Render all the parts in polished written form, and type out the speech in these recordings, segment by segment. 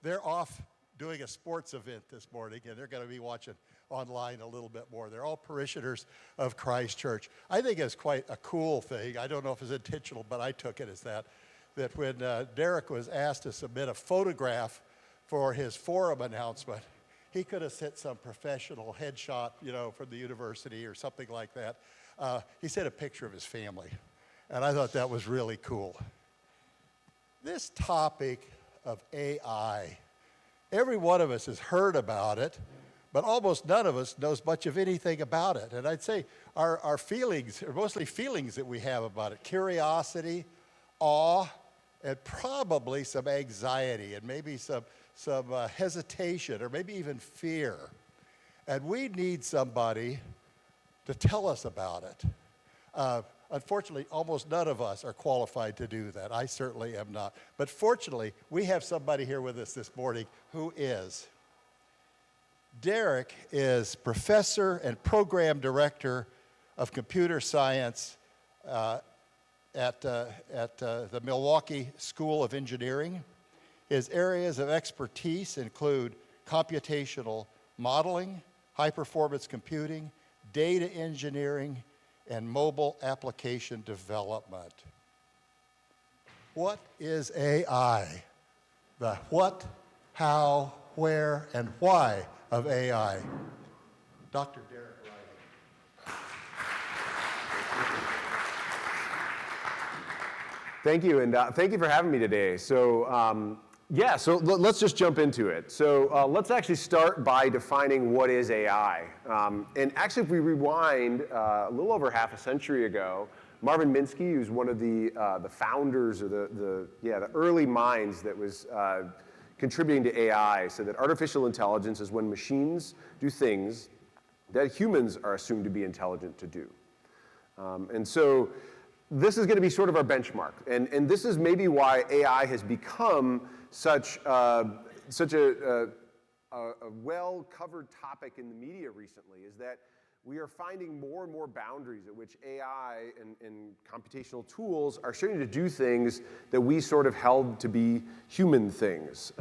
They're off doing a sports event this morning, and they're going to be watching online a little bit more. They're all parishioners of Christ Church. I think it's quite a cool thing. I don't know if it's intentional, but I took it as that when Derek was asked to submit a photograph for his forum announcement, he could have sent some professional headshot, from the university or something like that. He sent a picture of his family, and I thought that was really cool. This topic of AI, every one of us has heard about it, but almost none of us knows much of anything about it. And I'd say our feelings are mostly feelings that we have about it: curiosity, awe, and probably some anxiety, and maybe some hesitation, or maybe even fear. And we need somebody to tell us about it. Unfortunately, almost none of us are qualified to do that. I certainly am not. But fortunately, we have somebody here with us this morning who is. Derek is professor and program director of computer science at the Milwaukee School of Engineering. His areas of expertise include computational modeling, high-performance computing, data engineering, and mobile application development. What is AI? The what, how, where, and why of AI. Dr. Derek Riley. Thank you, and thank you for having me today. So let's just jump into it. So let's actually start by defining what is AI. And actually, if we rewind a little over half a century ago, Marvin Minsky, who's one of the founders or the early minds that was contributing to AI, said that artificial intelligence is when machines do things that humans are assumed to be intelligent to do. And so this is going to be sort of our benchmark. And this is maybe why AI has become such a well-covered topic in the media recently, is that we are finding more and more boundaries at which AI and computational tools are starting to do things that we sort of held to be human things.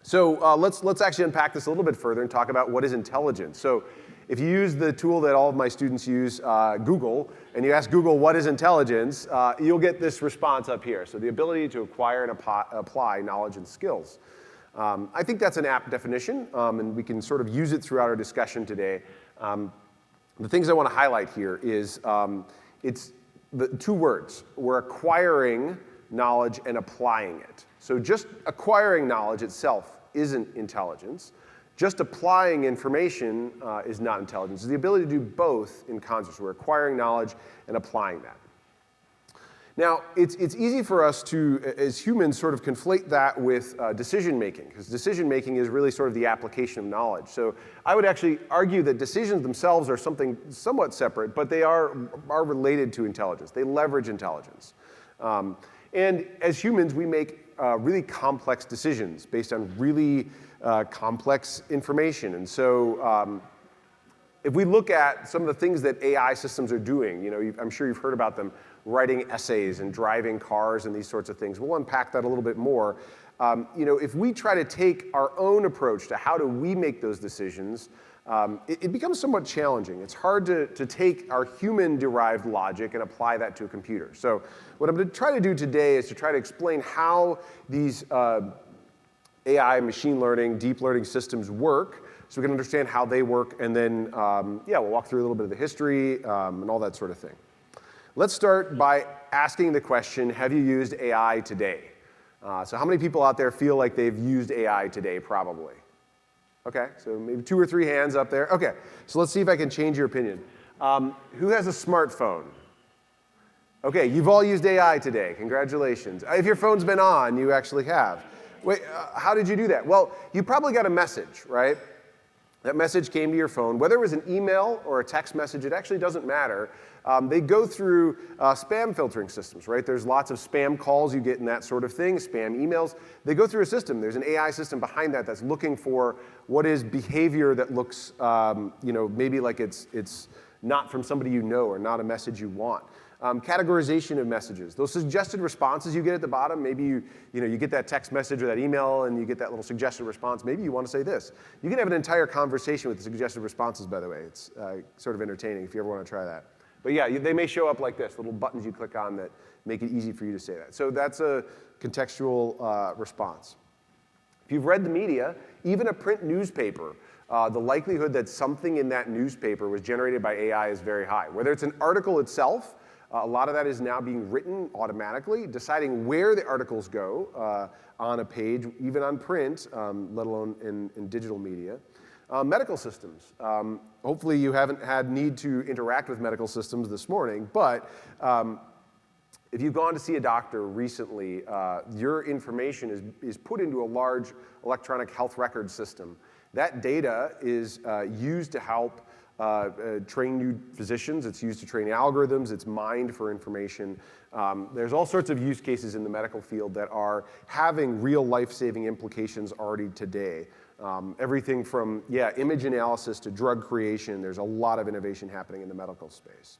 So let's actually unpack this a little bit further and talk about what is intelligence. So if you use the tool that all of my students use, Google, and you ask Google what is intelligence, you'll get this response up here. So the ability to acquire and apply knowledge and skills. I think that's an apt definition, and we can sort of use it throughout our discussion today. The things I want to highlight here is it's the two words. We're acquiring knowledge and applying it. So just acquiring knowledge itself isn't intelligence. Just applying information is not intelligence. It's the ability to do both in concert. So we're acquiring knowledge and applying that. Now, it's easy for us to, as humans, sort of conflate that with decision-making, because decision-making is really sort of the application of knowledge. So I would actually argue that decisions themselves are something somewhat separate, but they are related to intelligence. They leverage intelligence. And as humans, we make really complex decisions based on really complex information. And so if we look at some of the things that AI systems are doing, I'm sure you've heard about them, writing essays and driving cars and these sorts of things. We'll unpack that a little bit more. If we try to take our own approach to how do we make those decisions, it becomes somewhat challenging. It's hard to take our human-derived logic and apply that to a computer. So what I'm going to try to do today is to try to explain how these AI, machine learning, deep learning systems work, so we can understand how they work, and then we'll walk through a little bit of the history and all that sort of thing. Let's start by asking the question, have you used AI today? So how many people out there feel like they've used AI today? Probably. Okay, so maybe 2 or 3 hands up there. Okay, so let's see if I can change your opinion. Who has a smartphone? Okay, you've all used AI today. Congratulations. If your phone's been on, you actually have. Wait, how did you do that? Well, you probably got a message, right? That message came to your phone. Whether it was an email or a text message, it actually doesn't matter. They go through spam filtering systems, right? There's lots of spam calls you get in that sort of thing, spam emails. They go through a system. There's an AI system behind that that's looking for what is behavior that looks, maybe like it's not from somebody you know or not a message you want. Categorization of messages. Those suggested responses you get at the bottom, maybe you get that text message or that email and you get that little suggested response. Maybe you want to say this. You can have an entire conversation with the suggested responses, by the way. It's sort of entertaining if you ever want to try that. But yeah, they may show up like this, little buttons you click on that make it easy for you to say that. So that's a contextual response. If you've read the media, even a print newspaper, the likelihood that something in that newspaper was generated by AI is very high. Whether it's an article itself, a lot of that is now being written automatically, deciding where the articles go on a page, even on print, let alone in digital media. Medical systems. Hopefully you haven't had need to interact with medical systems this morning, but if you've gone to see a doctor recently, your information is put into a large electronic health record system. That data is used to help train new physicians. It's used to train algorithms. It's mined for information. There's all sorts of use cases in the medical field that are having real life-saving implications already today. Everything from, image analysis to drug creation. There's a lot of innovation happening in the medical space.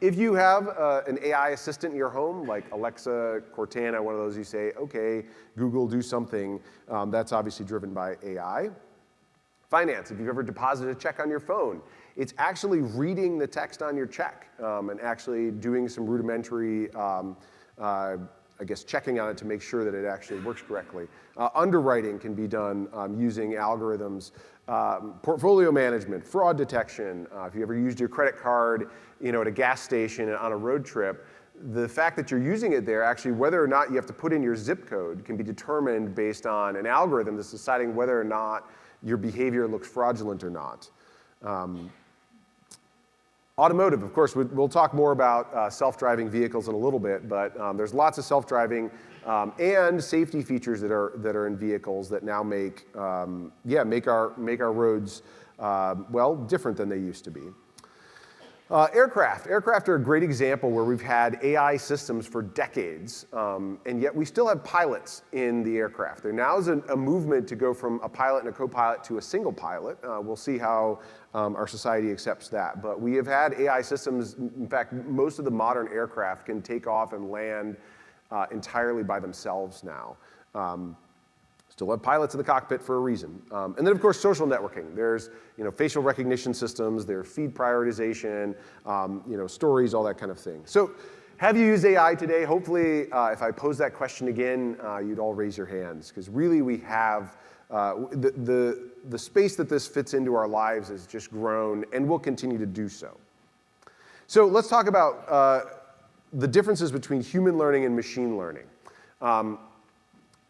If you have an AI assistant in your home, like Alexa, Cortana, one of those you say, okay, Google, do something, that's obviously driven by AI. Finance, if you've ever deposited a check on your phone, it's actually reading the text on your check and actually doing some rudimentary, checking on it to make sure that it actually works correctly. Underwriting can be done using algorithms. Portfolio management, fraud detection. If you ever used your credit card, at a gas station on a road trip, the fact that you're using it there, actually, whether or not you have to put in your zip code can be determined based on an algorithm that's deciding whether or not your behavior looks fraudulent or not. Automotive, of course, we'll talk more about self-driving vehicles in a little bit, but there's lots of self-driving and safety features that are in vehicles that now make our roads different than they used to be. Aircraft are a great example where we've had AI systems for decades, and yet we still have pilots in the aircraft. There now is a movement to go from a pilot and a co-pilot to a single pilot. We'll see how our society accepts that. But we have had AI systems. In fact, most of the modern aircraft can take off and land entirely by themselves now. Still have pilots in the cockpit for a reason. And then, of course, social networking. There's facial recognition systems, there's feed prioritization, stories, all that kind of thing. So have you used AI today? Hopefully, if I pose that question again, you'd all raise your hands, because really we have the space that this fits into our lives has just grown and will continue to do so. So let's talk about the differences between human learning and machine learning.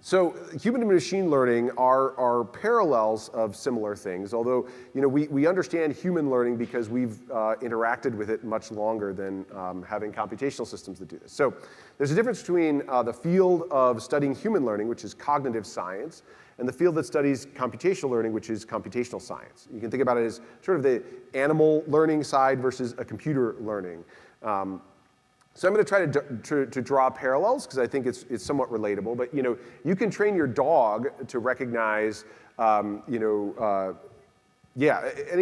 So human and machine learning are parallels of similar things, although we understand human learning because we've interacted with it much longer than having computational systems that do this. So there's a difference between the field of studying human learning, which is cognitive science, and the field that studies computational learning, which is computational science. You can think about it as sort of the animal learning side versus a computer learning. So I'm going to try to draw parallels because I think it's somewhat relatable. But you can train your dog to recognize any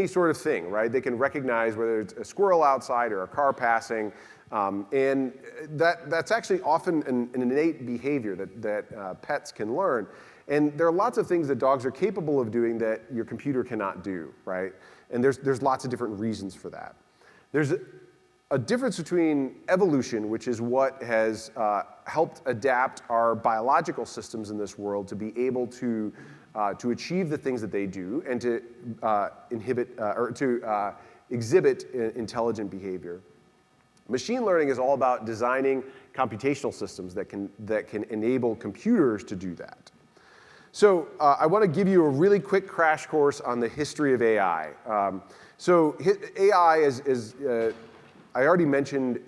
sort of thing, right? They can recognize whether it's a squirrel outside or a car passing, and that's actually often an innate behavior that pets can learn. And there are lots of things that dogs are capable of doing that your computer cannot do, right? And there's lots of different reasons for that. There's a difference between evolution, which is what has helped adapt our biological systems in this world to be able to achieve the things that they do and to exhibit intelligent behavior. Machine learning is all about designing computational systems that can enable computers to do that. So I want to give you a really quick crash course on the history of AI. AI is I already mentioned,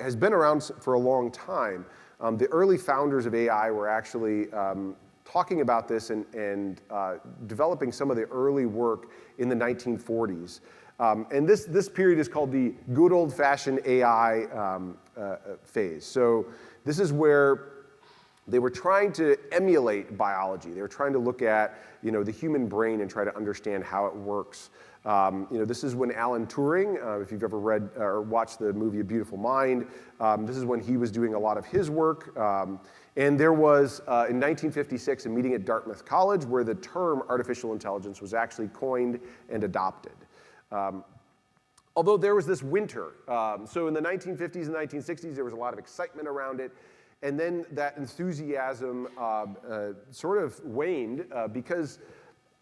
has been around for a long time. The early founders of AI were actually talking about this and developing some of the early work in the 1940s. And this period is called the good old-fashioned AI phase. So this is where They were trying to emulate biology. They were trying to look at, the human brain and try to understand how it works. This is when Alan Turing, if you've ever read or watched the movie A Beautiful Mind, this is when he was doing a lot of his work. And there was, in 1956, a meeting at Dartmouth College where the term artificial intelligence was actually coined and adopted. Although there was this winter. So in the 1950s and 1960s, there was a lot of excitement around it. And then that enthusiasm sort of waned because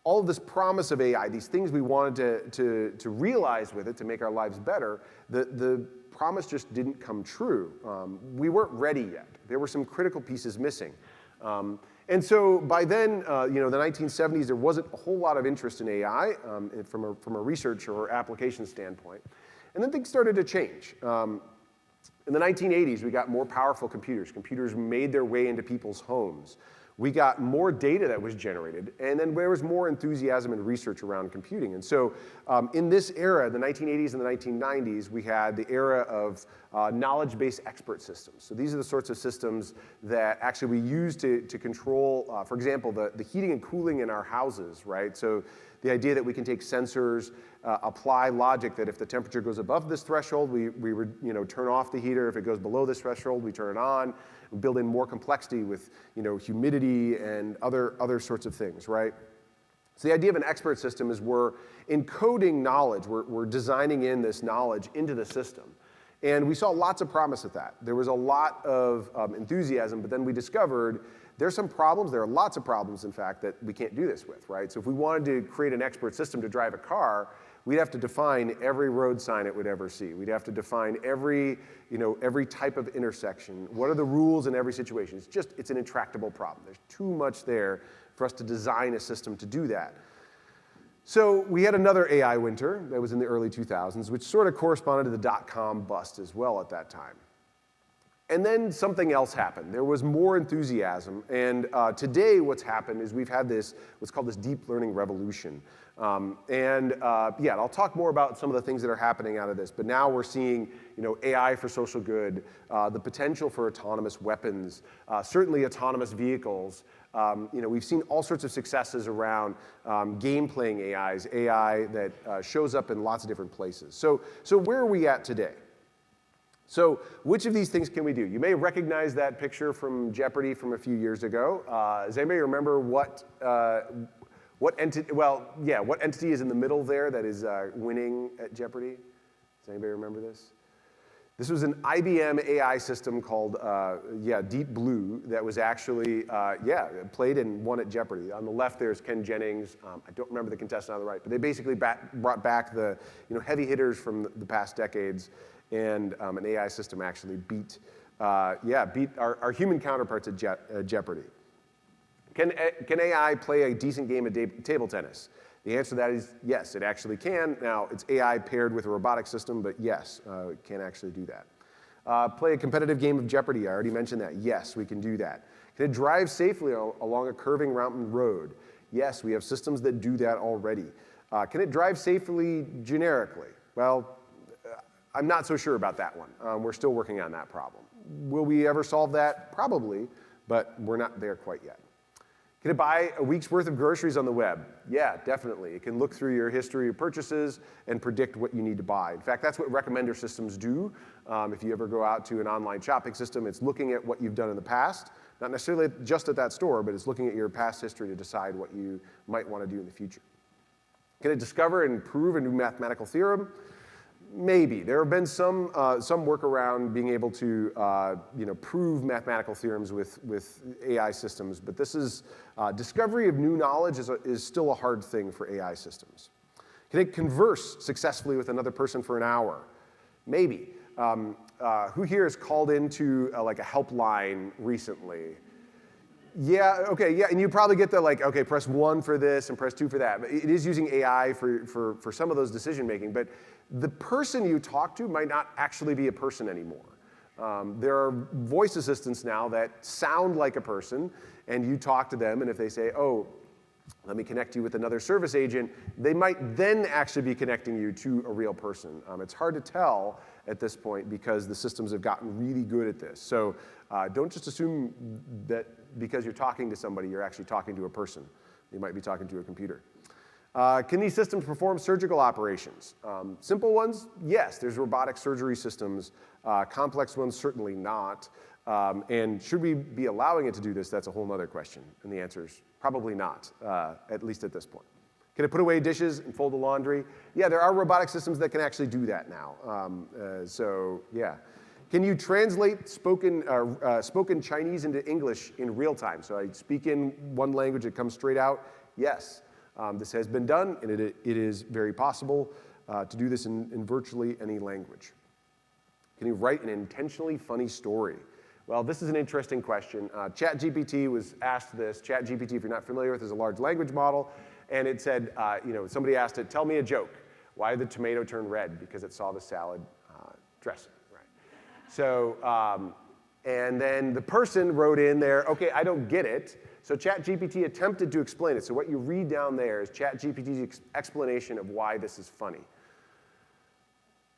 all of this promise of AI, these things we wanted to realize with it to make our lives better, the promise just didn't come true. We weren't ready yet. There were some critical pieces missing. And so by then, the 1970s, there wasn't a whole lot of interest in AI from a research or application standpoint. And then things started to change. In the 1980s, we got more powerful computers. Computers made their way into people's homes. We got more data that was generated, and then there was more enthusiasm and research around computing. And so in this era, the 1980s and the 1990s, we had the era of knowledge-based expert systems. So these are the sorts of systems that actually we use to control, for example, the heating and cooling in our houses, right? So the idea that we can take sensors, apply logic that if the temperature goes above this threshold, we would turn off the heater. If it goes below this threshold, we turn it on. We build in more complexity with humidity and other sorts of things, right? So the idea of an expert system is we're encoding knowledge. We're designing in this knowledge into the system. And we saw lots of promise with that. There was a lot of enthusiasm, but then we discovered there's some problems. There are lots of problems, in fact, that we can't do this with, right? So if we wanted to create an expert system to drive a car, we'd have to define every road sign it would ever see. We'd have to define every type of intersection. What are the rules in every situation? It's an intractable problem. There's too much there for us to design a system to do that. So we had another AI winter that was in the early 2000s, which sort of corresponded to the dot-com bust as well at that time. And then something else happened. There was more enthusiasm. And today what's happened is we've had what's called this deep learning revolution. And I'll talk more about some of the things that are happening out of this. But now we're seeing AI for social good, the potential for autonomous weapons, certainly autonomous vehicles. We've seen all sorts of successes around game-playing AIs, AI that shows up in lots of different places. So where are we at today? So which of these things can we do? You may recognize that picture from Jeopardy from a few years ago. Does anybody remember what entity? Well, yeah, what entity is in the middle there that is winning at Jeopardy? Does anybody remember this? This was an IBM AI system called Deep Blue that was actually played and won at Jeopardy. On the left there's Ken Jennings. I don't remember the contestant on the right, but they basically brought back the heavy hitters from the past decades. And an AI system actually beat our human counterparts at Jeopardy. Can AI play a decent game of table tennis? The answer to that is yes, it actually can. Now, it's AI paired with a robotic system, but yes, it can actually do that. Play a competitive game of Jeopardy. I already mentioned that. Yes, we can do that. Can it drive safely along a curving mountain road? Yes, we have systems that do that already. Can it drive safely generically? Well, I'm not so sure about that one. We're still working on that problem. Will we ever solve that? Probably, but we're not there quite yet. Can it buy a week's worth of groceries on the web? Yeah, definitely. It can look through your history of purchases and predict what you need to buy. In fact, that's what recommender systems do. If you ever go out to an online shopping system, it's looking at what you've done in the past, not necessarily just at that store, but it's looking at your past history to decide what you might want to do in the future. Can it discover and prove a new mathematical theorem? Maybe. There have been some work around being able to prove mathematical theorems with AI systems, but this is discovery of new knowledge is still a hard thing for AI systems. Can it converse successfully with another person for an hour? Maybe. Who here has called into a helpline recently? Yeah, okay, yeah, and you probably get the press 1 for this and press 2 for that. But it is using AI for some of those decision making, but the person you talk to might not actually be a person anymore. There are voice assistants now that sound like a person, and you talk to them, and if they say, oh, let me connect you with another service agent. They might then actually be connecting you to a real person. It's hard to tell at this point because the systems have gotten really good at this. So don't just assume that because you're talking to somebody, you're actually talking to a person. You might be talking to a computer. Can these systems perform surgical operations? Simple ones, yes. There's robotic surgery systems. Complex ones, certainly not. And should we be allowing it to do this? That's a whole other question. And the answer is probably not, at least at this point. Can it put away dishes and fold the laundry? Yeah, there are robotic systems that can actually do that now. So yeah. Can you translate spoken Chinese into English in real time? So I speak in one language, it comes straight out? Yes. This has been done, and it is very possible to do this in virtually any language. Can you write an intentionally funny story? Well, this is an interesting question. ChatGPT was asked this. ChatGPT, if you're not familiar with, is a large language model. And it said, somebody asked it, tell me a joke. Why did the tomato turn red? Because it saw the salad dressing, right? So, and then the person wrote in there, okay, I don't get it. So ChatGPT attempted to explain it. So what you read down there is ChatGPT's explanation of why this is funny.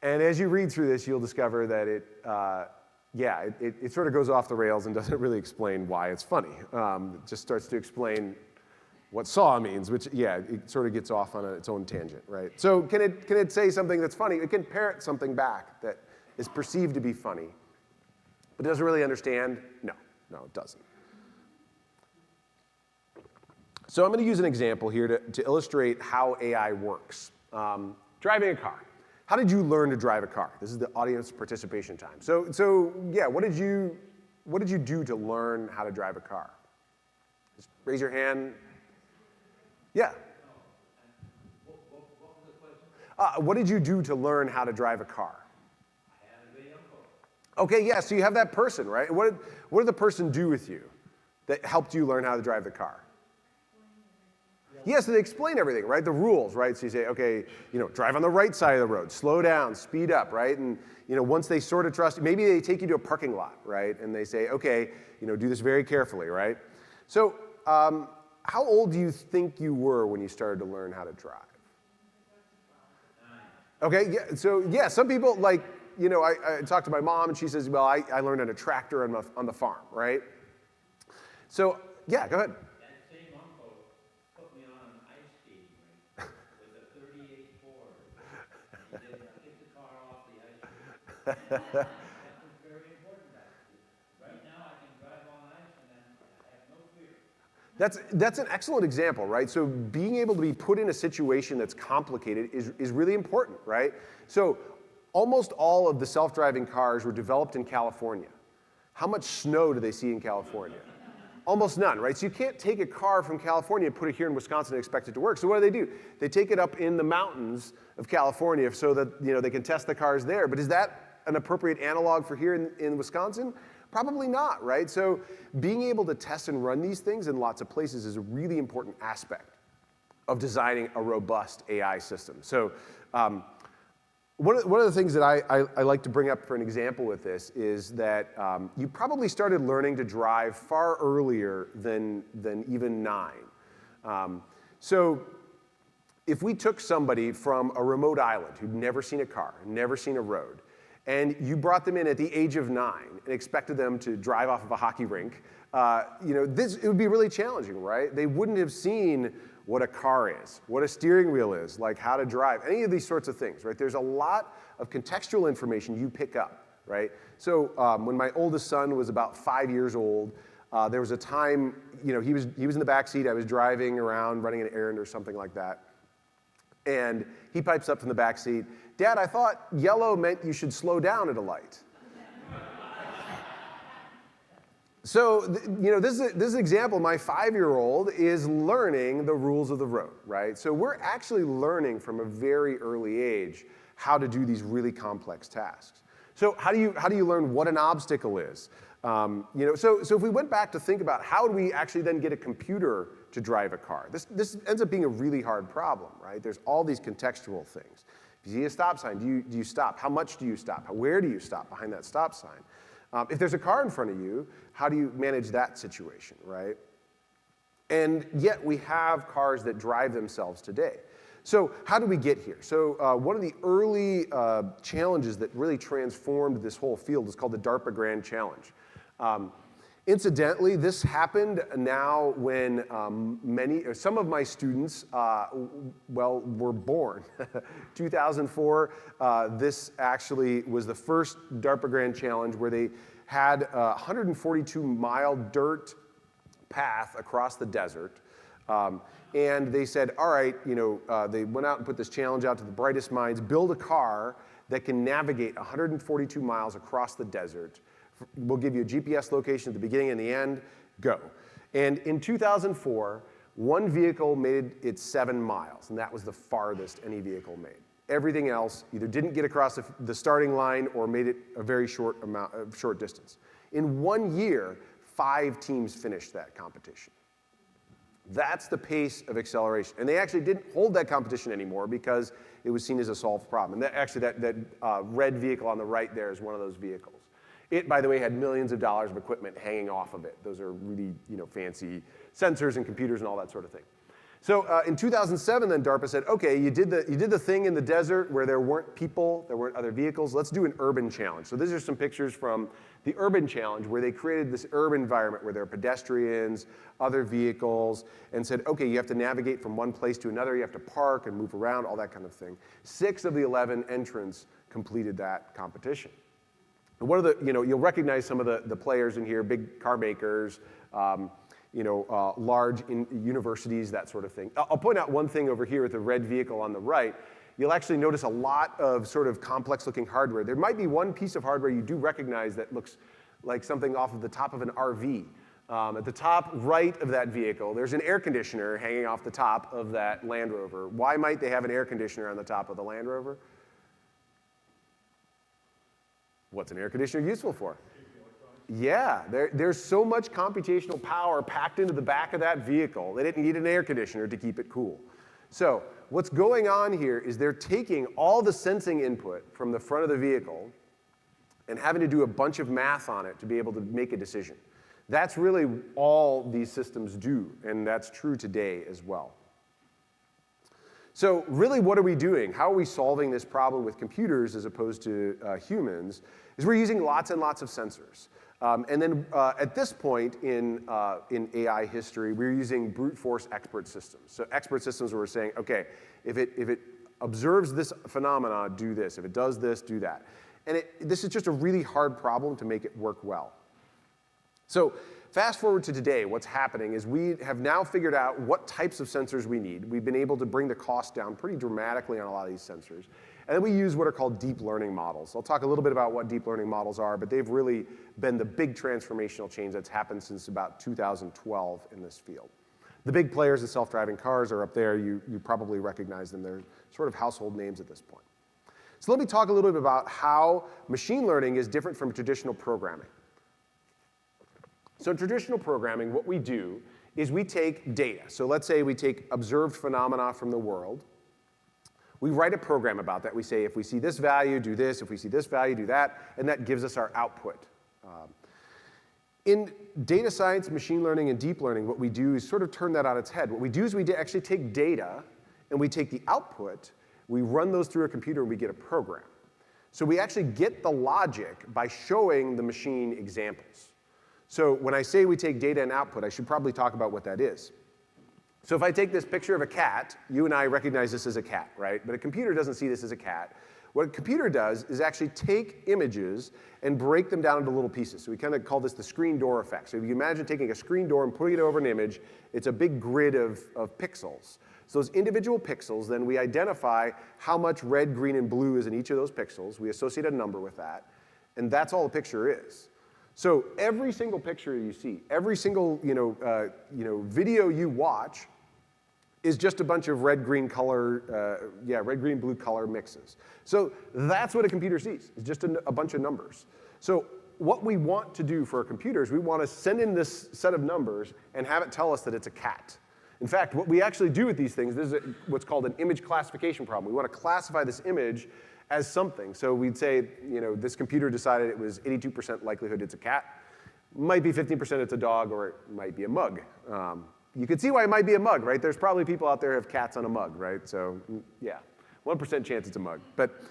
And as you read through this, you'll discover that it sort of goes off the rails and doesn't really explain why it's funny. It just starts to explain what saw means, which, yeah, it sort of gets off on its own tangent, right? So can it say something that's funny? It can parrot something back that is perceived to be funny, but it doesn't really understand? No, it doesn't. So I'm going to use an example here to illustrate how AI works. Driving a car. How did you learn to drive a car? This is the audience participation time. So yeah, what did you do to learn how to drive a car? Just raise your hand. Yeah. What was the question? What did you do to learn how to drive a car? I had a video call. Okay, yeah, so you have that person, right? What did the person do with you that helped you learn how to drive the car? Yeah, so they explain everything, right? The rules, right? So you say, okay, drive on the right side of the road, slow down, speed up, right? And once they sort of trust, maybe they take you to a parking lot, right? And they say, okay, do this very carefully, right? So how old do you think you were when you started to learn how to drive? 9. Okay, yeah, so yeah, some people like, I talked to my mom and she says, well, I learned on a tractor on the farm, right? So yeah, go ahead. That same uncle put me on an ice skating rink with a 38 Ford. He did not get the car off the ice rink. That was very important back then. Right now I can drive on ice and then I have no fear. That's an excellent example, right? So being able to be put in a situation that's complicated is really important, right? So almost all of the self-driving cars were developed in California. How much snow do they see in California? Almost none, right? So you can't take a car from California and put it here in Wisconsin and expect it to work. So what do? They take it up in the mountains of California so that they can test the cars there. But is that an appropriate analog for here in Wisconsin? Probably not, right? So being able to test and run these things in lots of places is a really important aspect of designing a robust AI system. So one of the things that I like to bring up for an example with this is that you probably started learning to drive far earlier than even 9. So if we took somebody from a remote island who'd never seen a car, never seen a road, and you brought them in at the age of 9 and expected them to drive off of a hockey rink, it would be really challenging, right? They wouldn't have seen what a car is, what a steering wheel is, like how to drive, any of these sorts of things, right? There's a lot of contextual information you pick up, right? So when my oldest son was about 5 years old, there was a time, he was in the back seat, I was driving around, running an errand or something like that, and he pipes up from the back seat, "Dad, I thought yellow meant you should slow down at a light." So, this is an example. My 5-year-old is learning the rules of the road, right? So we're actually learning from a very early age how to do these really complex tasks. So how do you learn what an obstacle is? So if we went back to think about how do we actually then get a computer to drive a car, this ends up being a really hard problem, right? There's all these contextual things. If you see a stop sign, do you stop? How much do you stop? Where do you stop behind that stop sign? If there's a car in front of you, how do you manage that situation, right? And yet we have cars that drive themselves today. So how did we get here? So one of the early challenges that really transformed this whole field is called the DARPA Grand Challenge. Incidentally, this happened now when some of my students, were born. 2004, this actually was the first DARPA Grand Challenge where they had a 142-mile dirt path across the desert. And they said, all right, they went out and put this challenge out to the brightest minds, build a car that can navigate 142 miles across the desert. We'll give you a GPS location at the beginning and the end, go. And in 2004, one vehicle made it 7 miles, and that was the farthest any vehicle made. Everything else either didn't get across the starting line or made it a very short distance. In 1 year, 5 teams finished that competition. That's the pace of acceleration. And they actually didn't hold that competition anymore because it was seen as a solved problem. And that red vehicle on the right there is one of those vehicles. It, by the way, had millions of dollars of equipment hanging off of it. Those are really fancy sensors and computers and all that sort of thing. So in 2007, then DARPA said, okay, you did the thing in the desert where there weren't people, there weren't other vehicles. Let's do an urban challenge. So these are some pictures from the urban challenge where they created this urban environment where there are pedestrians, other vehicles, and said, okay, you have to navigate from one place to another. You have to park and move around, all that kind of thing. 6 of the 11 entrants completed that competition. And one of the, you'll recognize some of the players in here, big car makers, large universities, that sort of thing. I'll point out one thing over here with the red vehicle on the right. You'll actually notice a lot of sort of complex-looking hardware. There might be one piece of hardware you do recognize that looks like something off of the top of an RV. At the top right of that vehicle, there's an air conditioner hanging off the top of that Land Rover. Why might they have an air conditioner on the top of the Land Rover? What's an air conditioner useful for? Yeah, there's so much computational power packed into the back of that vehicle, they didn't need an air conditioner to keep it cool. So what's going on here is they're taking all the sensing input from the front of the vehicle and having to do a bunch of math on it to be able to make a decision. That's really all these systems do, and that's true today as well. So really, what are we doing? How are we solving this problem with computers as opposed to humans? Is we're using lots and lots of sensors. And then at this point in AI history, we're using brute force expert systems. So expert systems where we're saying, okay, if it observes this phenomena, do this. If it does this, do that. And this is just a really hard problem to make it work well. So fast forward to today, what's happening is we have now figured out what types of sensors we need. We've been able to bring the cost down pretty dramatically on a lot of these sensors. And then we use what are called deep learning models. I'll talk a little bit about what deep learning models are, but they've really been the big transformational change that's happened since about 2012 in this field. The big players in self-driving cars are up there. You probably recognize them. They're sort of household names at this point. So let me talk a little bit about how machine learning is different from traditional programming. So in traditional programming, what we do is we take data. So let's say we take observed phenomena from the world. We write a program about that. We say, if we see this value, do this. If we see this value, do that. And that gives us our output. In data science, machine learning, and deep learning, what we do is sort of turn that on its head. What we do is we actually take data, and we take the output. We run those through a computer, and we get a program. So we actually get the logic by showing the machine examples. So when I say we take data and output, I should probably talk about what that is. So if I take this picture of a cat, you and I recognize this as a cat, right? But a computer doesn't see this as a cat. What a computer does is actually take images and break them down into little pieces. So we kind of call this the screen door effect. So if you imagine taking a screen door and putting it over an image, it's a big grid of pixels. So those individual pixels, then we identify how much red, green, and blue is in each of those pixels. We associate a number with that. And that's all the picture is. So every single picture you see, every single video you watch is just a bunch of red, green, color, red, green, blue color mixes. So that's what a computer sees, is just a bunch of numbers. So what we want to do for a computer is we want to send in this set of numbers and have it tell us that it's a cat. In fact, what we actually do with these things, this is what's called an image classification problem. We want to classify this image as something. So we'd say, this computer decided it was 82% likelihood it's a cat. Might be 15% it's a dog, or it might be a mug. You can see why it might be a mug, right? There's probably people out there who have cats on a mug, right? So yeah, 1% chance it's a mug. But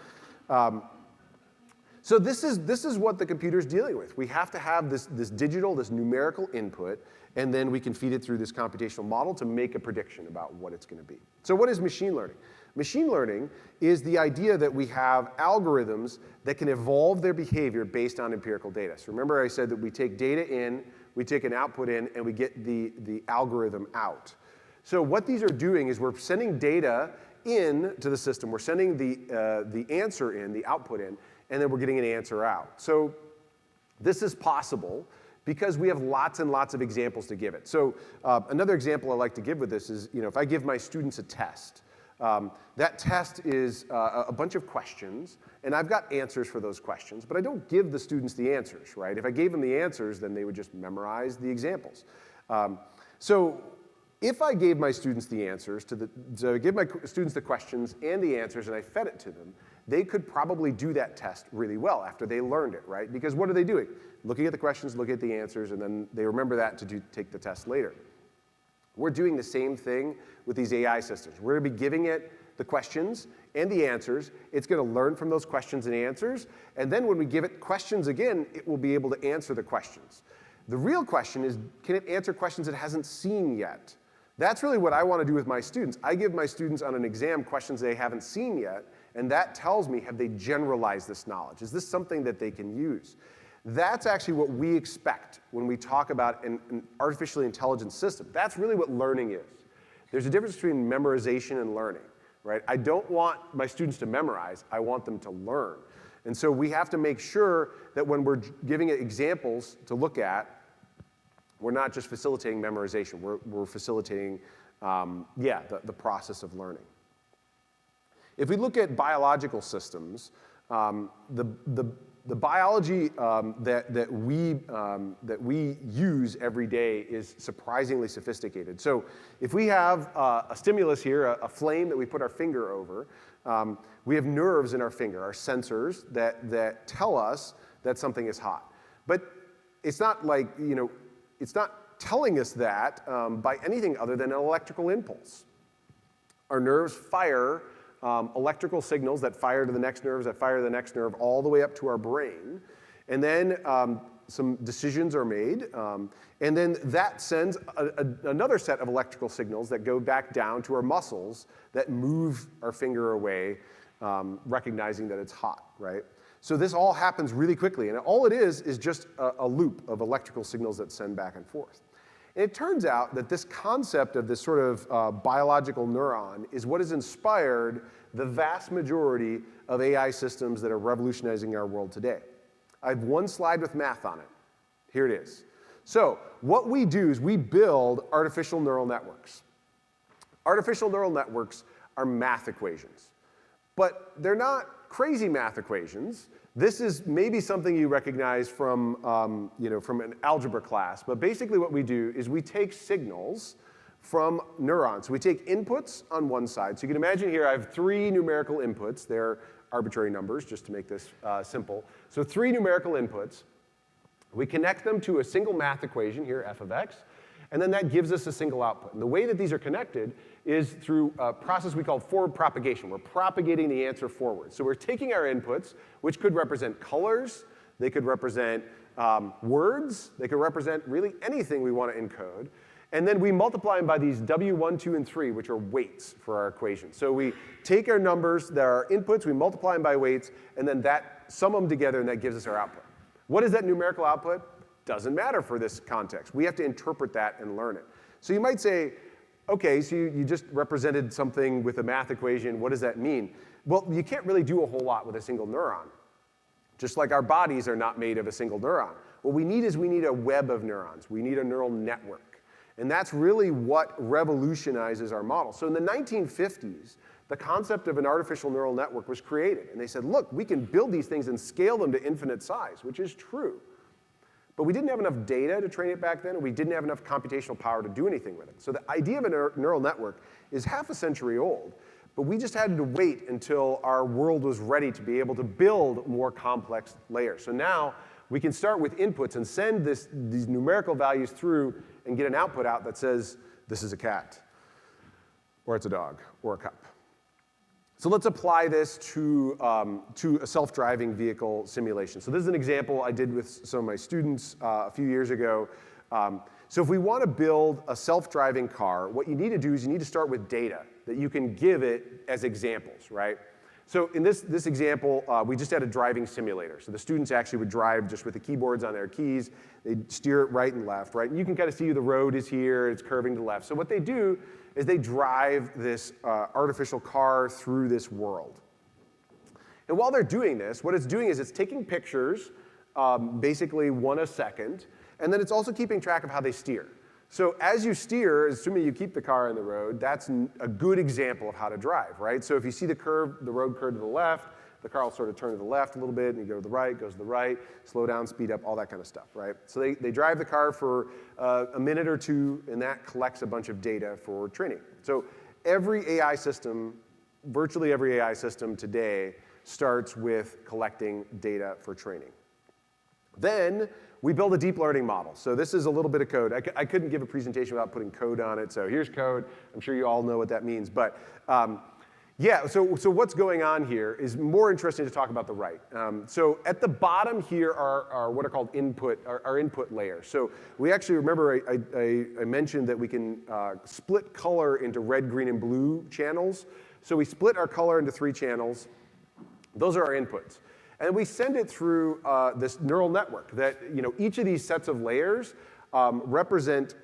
so this is what the computer's dealing with. We have to have this digital, this numerical input, and then we can feed it through this computational model to make a prediction about what it's going to be. So what is machine learning? Machine learning is the idea that we have algorithms that can evolve their behavior based on empirical data. So remember I said that we take data in, we take an output in, and we get the algorithm out. So what these are doing is we're sending data in to the system. We're sending the answer in, the output in, and then we're getting an answer out. So this is possible because we have lots and lots of examples to give it. So another example I like to give with this is, if I give my students a test, that test is a bunch of questions, and I've got answers for those questions, but I don't give the students the answers, right? If I gave them the answers, then they would just memorize the examples. So if I gave my students the answers, so I give my students the questions and the answers, and I fed it to them, they could probably do that test really well after they learned it, right? Because what are they doing? Looking at the questions, looking at the answers, and then they remember that to take the test later. We're doing the same thing with these AI systems. We're going to be giving it the questions and the answers. It's going to learn from those questions and answers. And then when we give it questions again, it will be able to answer the questions. The real question is, can it answer questions it hasn't seen yet? That's really what I want to do with my students. I give my students on an exam questions they haven't seen yet, and that tells me, have they generalized this knowledge? Is this something that they can use? That's actually what we expect when we talk about an artificially intelligent system. That's really what learning is. There's a difference between memorization and learning, right? I don't want my students to memorize. I want them to learn. And so we have to make sure that when we're giving it examples to look at, we're not just facilitating memorization. We're facilitating, the process of learning. If we look at biological systems, the biology that we use every day is surprisingly sophisticated. So if we have a stimulus here, a flame that we put our finger over, we have nerves in our finger, our sensors that tell us that something is hot. But it's not like, it's not telling us that by anything other than an electrical impulse. Our nerves fire electrical signals that fire to the next nerves, that fire to the next nerve, all the way up to our brain. And then some decisions are made. And then that sends another set of electrical signals that go back down to our muscles that move our finger away, recognizing that it's hot, right? So this all happens really quickly. And all it is just a loop of electrical signals that send back and forth. And it turns out that this concept of this sort of biological neuron is what has inspired the vast majority of AI systems that are revolutionizing our world today. I have one slide with math on it. Here it is. So what we do is we build artificial neural networks. Artificial neural networks are math equations. But they're not crazy math equations. This is maybe something you recognize from an algebra class. But basically what we do is we take signals from neurons. So we take inputs on one side. So you can imagine here I have 3 numerical inputs. They're arbitrary numbers, just to make this simple. So 3 numerical inputs. We connect them to a single math equation here, f of x. And then that gives us a single output. And the way that these are connected is through a process we call forward propagation. We're propagating the answer forward. So we're taking our inputs, which could represent colors, they could represent words, they could represent really anything we want to encode. And then we multiply them by these W1, 2, and 3, which are weights for our equation. So we take our numbers that are inputs, we multiply them by weights, and then sum them together, and that gives us our output. What is that numerical output? Doesn't matter for this context. We have to interpret that and learn it. So you might say, okay, so you just represented something with a math equation. What does that mean? Well, you can't really do a whole lot with a single neuron. Just like our bodies are not made of a single neuron. What we need is a web of neurons. We need a neural network. And that's really what revolutionizes our model. So in the 1950s, the concept of an artificial neural network was created. And they said, look, we can build these things and scale them to infinite size, which is true. But we didn't have enough data to train it back then, and we didn't have enough computational power to do anything with it. So the idea of a neural network is half a century old, but we just had to wait until our world was ready to be able to build more complex layers. So now we can start with inputs and send these numerical values through and get an output out that says this is a cat, or it's a dog, or a cup. So let's apply this to a self-driving vehicle simulation. So this is an example I did with some of my students a few years ago. So if we want to build a self-driving car, what you need to do is you need to start with data that you can give it as examples, right? So in this example, we just had a driving simulator. So the students actually would drive just with the keyboards on their keys. They'd steer it right and left, right? And you can kind of see the road is here, it's curving to the left. So what they do is they drive this artificial car through this world. And while they're doing this, what it's doing is it's taking pictures, basically one a second, and then it's also keeping track of how they steer. So as you steer, assuming you keep the car on the road, that's a good example of how to drive, right? So if you see the road curve to the left, the car will sort of turn to the left a little bit, and you go to the right, goes to the right, slow down, speed up, all that kind of stuff, right? So they drive the car for a minute or two, and that collects a bunch of data for training. So every AI system, virtually every AI system today, starts with collecting data for training. Then we build a deep learning model. So this is a little bit of code. I couldn't give a presentation without putting code on it. So here's code. I'm sure you all know what that means. But yeah, so what's going on here is more interesting to talk about the right. So at the bottom here are what are called our input layers. So we actually, remember I mentioned that we can split color into red, green, and blue channels. So we split our color into 3 channels. Those are our inputs. And we send it through this neural network that, each of these sets of layers represent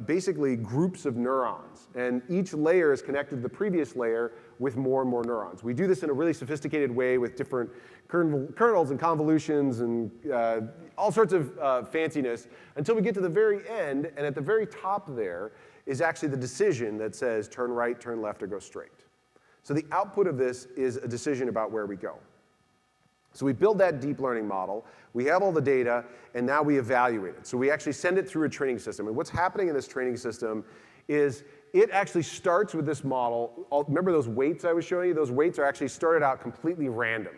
basically groups of neurons. And each layer is connected to the previous layer with more and more neurons. We do this in a really sophisticated way with different kernels and convolutions and all sorts of fanciness until we get to the very end. And at the very top there is actually the decision that says turn right, turn left, or go straight. So the output of this is a decision about where we go. So we build that deep learning model, we have all the data, and now we evaluate it. So we actually send it through a training system. And what's happening in this training system is it actually starts with this model. Remember those weights I was showing you? Those weights are actually started out completely random.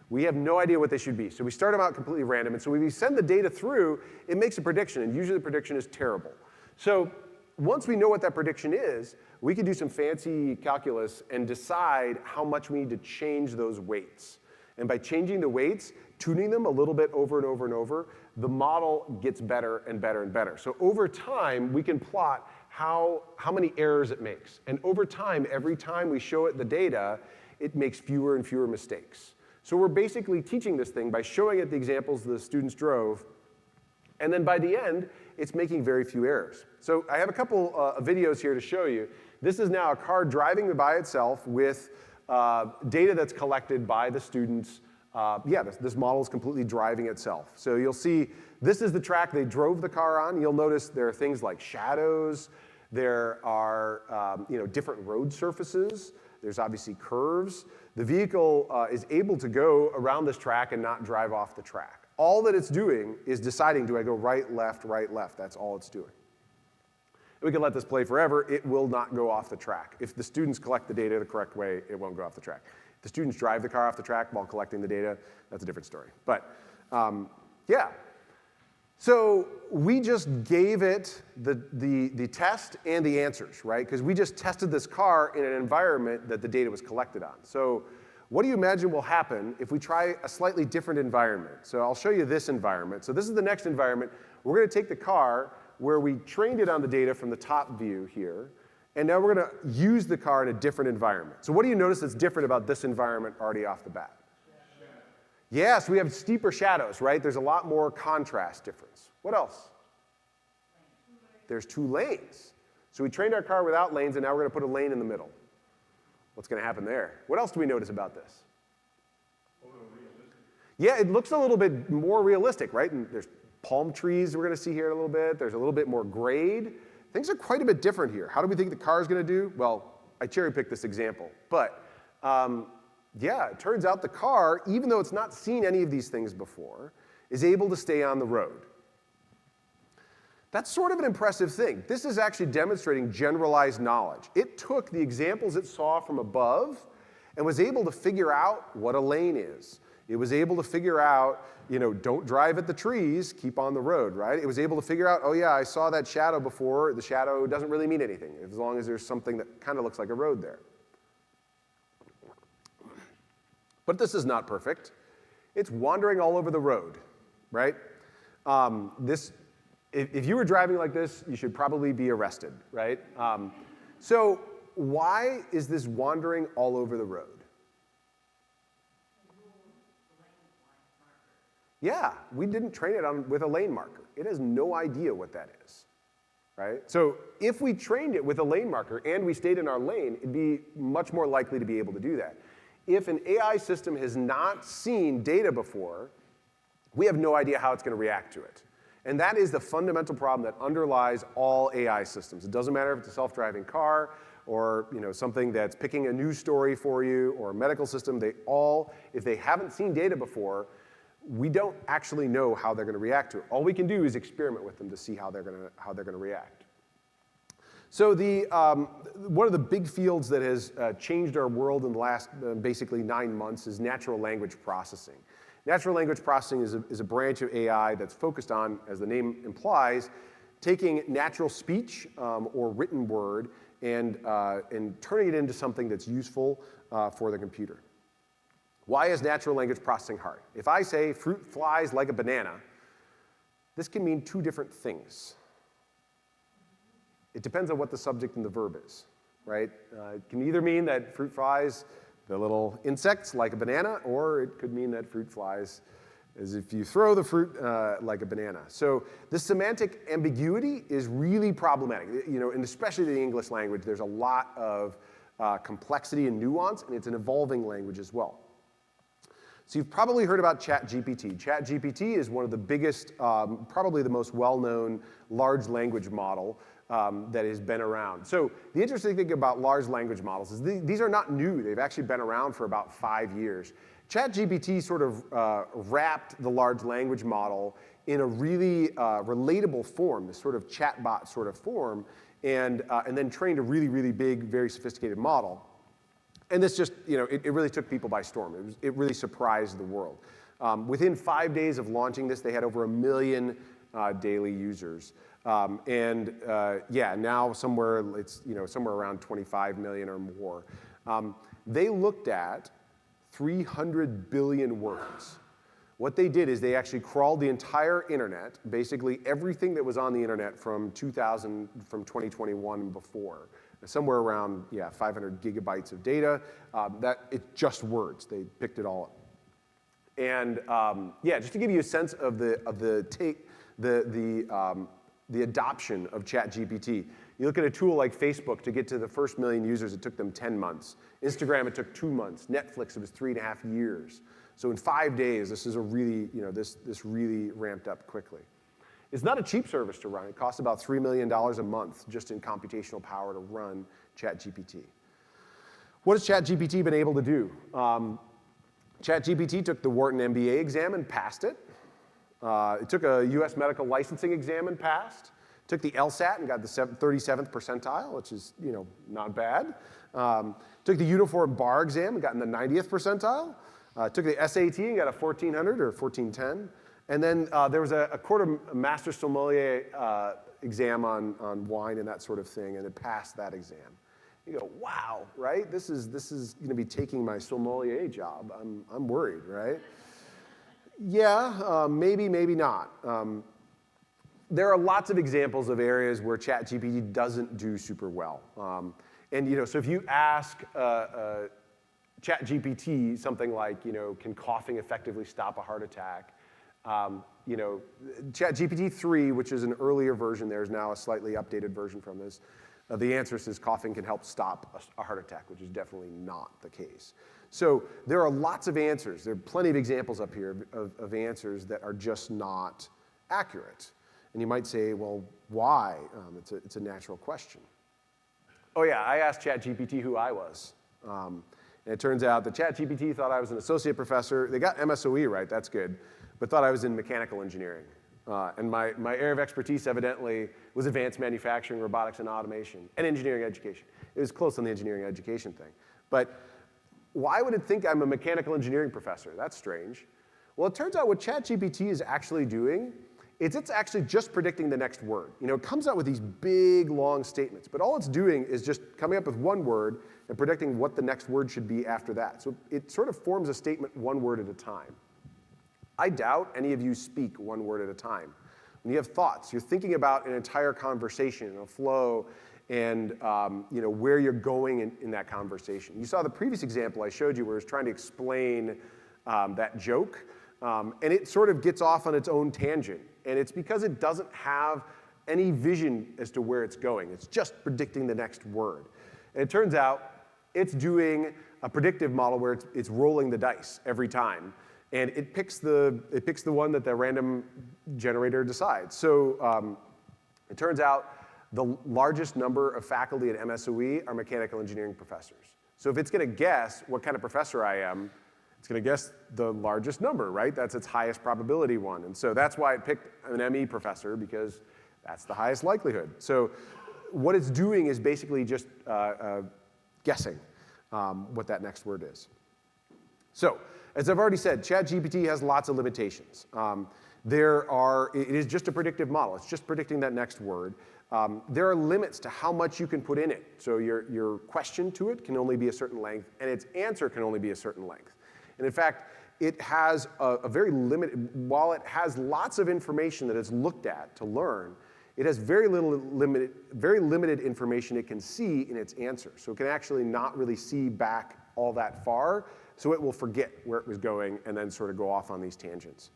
We have no idea what they should be. So we start them out completely random. And so when we send the data through, it makes a prediction. And usually the prediction is terrible. So once we know what that prediction is, we can do some fancy calculus and decide how much we need to change those weights. And by changing the weights, tuning them a little bit over and over and over, the model gets better and better and better. So over time, we can plot how many errors it makes. And over time, every time we show it the data, it makes fewer and fewer mistakes. So we're basically teaching this thing by showing it the examples the students drove. And then by the end, it's making very few errors. So I have a couple of videos here to show you. This is now a car driving by itself with data that's collected by the students. This model is completely driving itself. So you'll see this is the track they drove the car on. You'll notice there are things like shadows. There are different road surfaces. There's obviously curves. The vehicle is able to go around this track and not drive off the track. All that it's doing is deciding, do I go right, left, right, left? That's all it's doing. We can let this play forever. It will not go off the track. If the students collect the data the correct way, it won't go off the track. If the students drive the car off the track while collecting the data, that's a different story. But yeah. So we just gave it the test and the answers, right? Because we just tested this car in an environment that the data was collected on. So what do you imagine will happen if we try a slightly different environment? So I'll show you this environment. So this is the next environment. We're going to take the car where we trained it on the data from the top view here, and now we're going to use the car in a different environment. So what do you notice that's different about this environment already off the bat? Yeah, so we have steeper shadows, right? There's a lot more contrast difference. What else? There's 2 lanes. So we trained our car without lanes, and now we're going to put a lane in the middle. What's going to happen there? What else do we notice about this? Yeah, it looks a little bit more realistic, right? And there's palm trees we're going to see here in a little bit. There's a little bit more grade. Things are quite a bit different here. How do we think the car is going to do? Well, I cherry-picked this example. But yeah, it turns out the car, even though it's not seen any of these things before, is able to stay on the road. That's sort of an impressive thing. This is actually demonstrating generalized knowledge. It took the examples it saw from above and was able to figure out what a lane is. It was able to figure out, don't drive at the trees, keep on the road, right? It was able to figure out, oh yeah, I saw that shadow before. The shadow doesn't really mean anything, as long as there's something that kind of looks like a road there. But this is not perfect. It's wandering all over the road, right? If you were driving like this, you should probably be arrested, right? So why is this wandering all over the road? Yeah, we didn't train it with a lane marker. It has no idea what that is, right? So if we trained it with a lane marker and we stayed in our lane, it'd be much more likely to be able to do that. If an AI system has not seen data before, we have no idea how it's going to react to it. And that is the fundamental problem that underlies all AI systems. It doesn't matter if it's a self-driving car or something that's picking a news story for you or a medical system. They all, if they haven't seen data before, we don't actually know how they're going to react to it. All we can do is experiment with them to see how they're going to react. So one of the big fields that has changed our world in the last basically 9 months is natural language processing. Natural language processing is a branch of AI that's focused on, as the name implies, taking natural speech or written word and turning it into something that's useful for the computer. Why is natural language processing hard? If I say fruit flies like a banana, this can mean two different things. It depends on what the subject and the verb is, right? It can either mean that fruit flies, the little insects, like a banana, or it could mean that fruit flies as if you throw the fruit like a banana. So this semantic ambiguity is really problematic. And especially the English language, there's a lot of complexity and nuance, and it's an evolving language as well. So you've probably heard about ChatGPT. ChatGPT is one of the biggest, probably the most well-known large language model that has been around. So the interesting thing about large language models is these are not new. They've actually been around for about 5 years. ChatGPT sort of wrapped the large language model in a really relatable form, this sort of chatbot sort of form, and then trained a really, really big, very sophisticated model. And this just, it really took people by storm. It really surprised the world. Within 5 days of launching this, they had over 1 million daily users. Now it's somewhere around 25 million or more. They looked at 300 billion words. What they did is they actually crawled the entire internet, basically everything that was on the internet from 2021 and before. Somewhere around 500 gigabytes of data. It's just words. They picked it all up. And just to give you a sense of the adoption of ChatGPT, you look at a tool like Facebook. To get to the first 1 million users, it took them 10 months. Instagram, it took 2 months. Netflix, it was 3.5 years. So in 5 days, this is a really, this really ramped up quickly. It's not a cheap service to run. It costs about $3 million a month just in computational power to run ChatGPT. What has ChatGPT been able to do? ChatGPT took the Wharton MBA exam and passed it. It took a US medical licensing exam and passed. Took the LSAT and got the 37th percentile, which is not bad. Took the Uniform Bar exam and got in the 90th percentile. Took the SAT and got a 1400 or 1410. And then there was a quarter master sommelier exam on wine and that sort of thing, and it passed that exam. You go, wow, right? This is going to be taking my sommelier job. I'm worried, right? Yeah, maybe not. There are lots of examples of areas where ChatGPT doesn't do super well. So if you ask ChatGPT something like, can coughing effectively stop a heart attack? ChatGPT 3, which is an earlier version, there's now a slightly updated version from this. The answer says coughing can help stop a heart attack, which is definitely not the case. So there are lots of answers. There are plenty of examples up here of answers that are just not accurate. And you might say, well, why? It's a natural question. Oh yeah, I asked ChatGPT who I was. And it turns out that ChatGPT thought I was an associate professor. They got MSOE right, that's good, but thought I was in mechanical engineering. And my area of expertise evidently was advanced manufacturing, robotics and automation, and engineering education. It was close on the engineering education thing. But why would it think I'm a mechanical engineering professor? That's strange. Well, it turns out what ChatGPT is actually doing is it's actually just predicting the next word. It comes out with these big, long statements, but all it's doing is just coming up with one word and predicting what the next word should be after that. So it sort of forms a statement one word at a time. I doubt any of you speak one word at a time. When you have thoughts, you're thinking about an entire conversation, a flow, and where you're going in that conversation. You saw the previous example I showed you where I was trying to explain that joke, and it sort of gets off on its own tangent. And it's because it doesn't have any vision as to where it's going. It's just predicting the next word. And it turns out it's doing a predictive model where it's rolling the dice every time. And it picks the one that the random generator decides. So it turns out the largest number of faculty at MSOE are mechanical engineering professors. So if it's going to guess what kind of professor I am, it's going to guess the largest number, right? That's its highest probability one. And so that's why it picked an ME professor, because that's the highest likelihood. So what it's doing is basically just guessing what that next word is. So as I've already said, ChatGPT has lots of limitations. It is just a predictive model. It's just predicting that next word. There are limits to how much you can put in it. So your question to it can only be a certain length, and its answer can only be a certain length. And in fact, it has a very limited, while it has lots of information that it's looked at to learn, it has very limited information it can see in its answer. So it can actually not really see back all that far, so it will forget where it was going and then sort of go off on these tangents.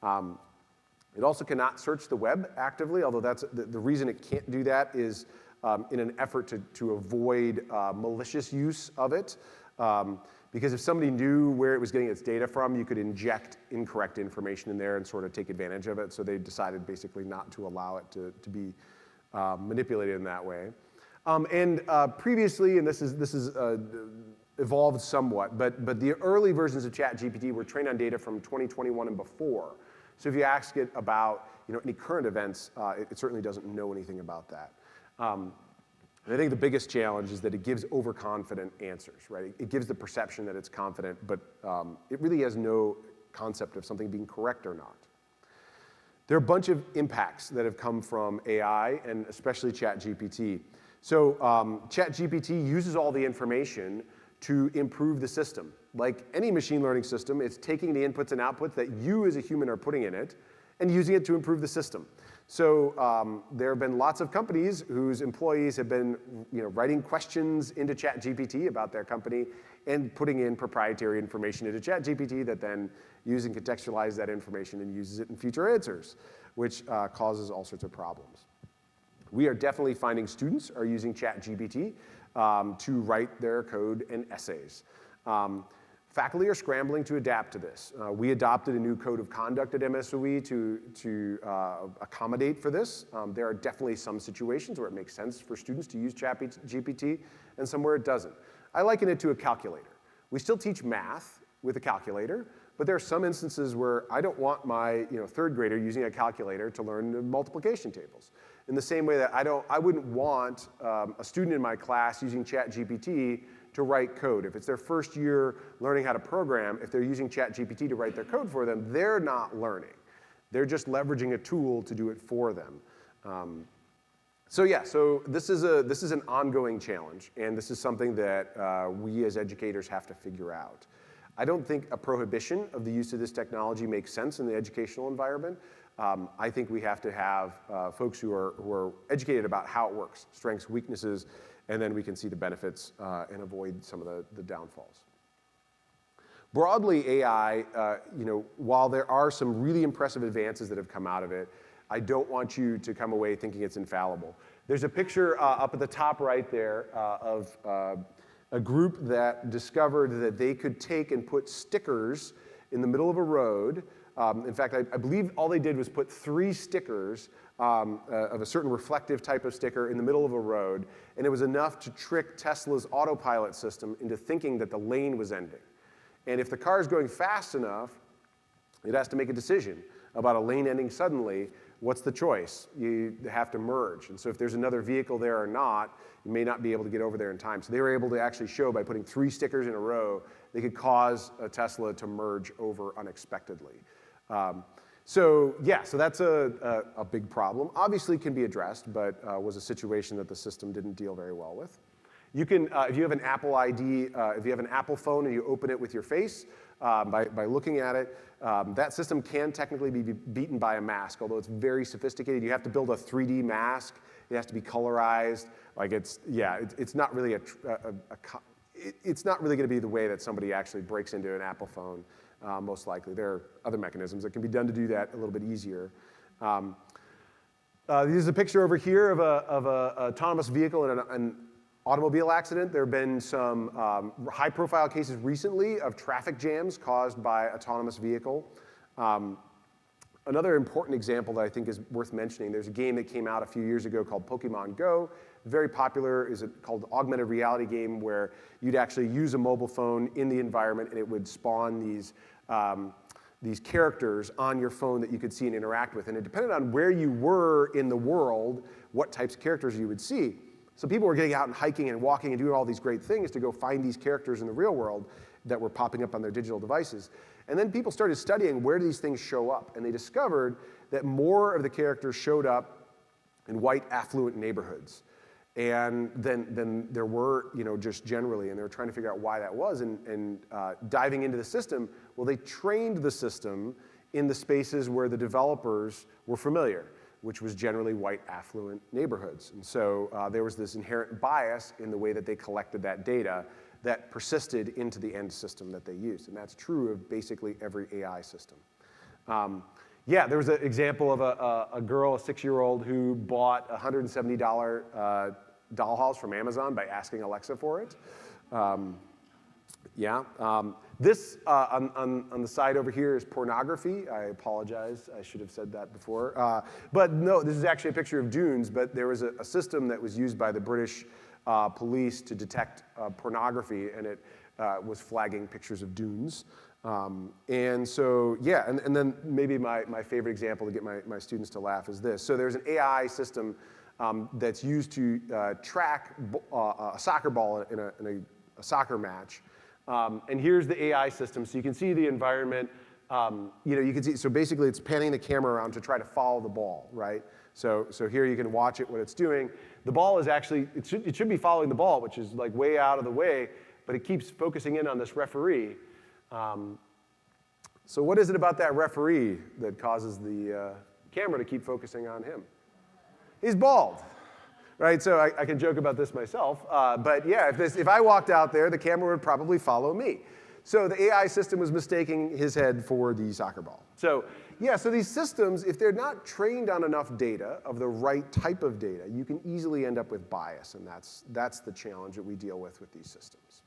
It also cannot search the web actively, although that's the reason it can't do that is in an effort to avoid malicious use of it. Because if somebody knew where it was getting its data from, you could inject incorrect information in there and sort of take advantage of it. So they decided basically not to allow it to be manipulated in that way. Previously, and this is evolved somewhat, but the early versions of ChatGPT were trained on data from 2021 and before. So if you ask it about any current events, it certainly doesn't know anything about that. And I think the biggest challenge is that it gives overconfident answers, right? It gives the perception that it's confident, but it really has no concept of something being correct or not. There are a bunch of impacts that have come from AI, and especially ChatGPT. So ChatGPT uses all the information to improve the system. Like any machine learning system, it's taking the inputs and outputs that you as a human are putting in it and using it to improve the system. So there have been lots of companies whose employees have been writing questions into ChatGPT about their company and putting in proprietary information into ChatGPT that then using contextualize that information and uses it in future answers, which causes all sorts of problems. We are definitely finding students are using ChatGPT to write their code and essays. Faculty are scrambling to adapt to this. We adopted a new code of conduct at MSOE to accommodate for this. There are definitely some situations where it makes sense for students to use ChatGPT and some where it doesn't. I liken it to a calculator. We still teach math with a calculator, but there are some instances where I don't want my third grader using a calculator to learn multiplication tables. In the same way that I wouldn't want a student in my class using ChatGPT to write code. If it's their first year learning how to program, if they're using ChatGPT to write their code for them, they're not learning. They're just leveraging a tool to do it for them. So this is an ongoing challenge, and this is something that we as educators have to figure out. I don't think a prohibition of the use of this technology makes sense in the educational environment. I think we have to have folks who are educated about how it works, strengths, weaknesses, and then we can see the benefits and avoid some of the downfalls. Broadly, AI, while there are some really impressive advances that have come out of it, I don't want you to come away thinking it's infallible. There's a picture up at the top right there of a group that discovered that they could take and put stickers in the middle of a road. In fact, I believe all they did was put 3 stickers of a certain reflective type of sticker in the middle of a road, and it was enough to trick Tesla's autopilot system into thinking that the lane was ending. And if the car is going fast enough, it has to make a decision about a lane ending suddenly. What's the choice? You have to merge. And so if there's another vehicle there or not, you may not be able to get over there in time. So they were able to actually show by putting 3 stickers in a row they could cause a Tesla to merge over unexpectedly. So that's a big problem. Obviously can be addressed, but was a situation that the system didn't deal very well with. You can, if you have an Apple ID, if you have an Apple phone and you open it with your face by looking at it, that system can technically be beaten by a mask, although it's very sophisticated. You have to build a 3D mask. It has to be colorized. Like it's not really it's not really going to be the way that somebody actually breaks into an Apple phone. Most likely, there are other mechanisms that can be done to do that a little bit easier. This is a picture over here of a autonomous vehicle in an automobile accident. There have been some high-profile cases recently of traffic jams caused by autonomous vehicle. Another important example that I think is worth mentioning, there's a game that came out a few years ago called Pokemon Go. Very popular, is called augmented reality game where you'd actually use a mobile phone in the environment and it would spawn these characters on your phone that you could see and interact with. And it depended on where you were in the world, what types of characters you would see. So people were getting out and hiking and walking and doing all these great things to go find these characters in the real world that were popping up on their digital devices. And then people started studying where do these things show up. And they discovered that more of the characters showed up in white, affluent neighborhoods and than there were, just generally. And they were trying to figure out why that was. And diving into the system, well, they trained the system in the spaces where the developers were familiar, which was generally white, affluent neighborhoods. And so there was this inherent bias in the way that they collected that data that persisted into the end system that they used. And that's true of basically every AI system. There was an example of a girl, a 6-year-old, who bought a $170 dollhouse from Amazon by asking Alexa for it. This on the side over here is pornography. I apologize, I should have said that before. But no, this is actually a picture of dunes, but there was a system that was used by the British police to detect pornography, and it was flagging pictures of dunes. And then maybe my favorite example to get my students to laugh is this. So there's an AI system that's used to track a soccer ball in a soccer match. And here's the AI system. So you can see the environment. You can see, so basically it's panning the camera around to try to follow the ball, right? So here you can watch it, what it's doing. The ball is actually, it should be following the ball, which is like way out of the way, but it keeps focusing in on this referee. So what is it about that referee that causes the camera to keep focusing on him? He's bald, right? So I can joke about this myself, but yeah, if I walked out there, the camera would probably follow me. So the AI system was mistaking his head for the soccer ball. So these systems, if they're not trained on enough data of the right type of data, you can easily end up with bias, and that's the challenge that we deal with these systems.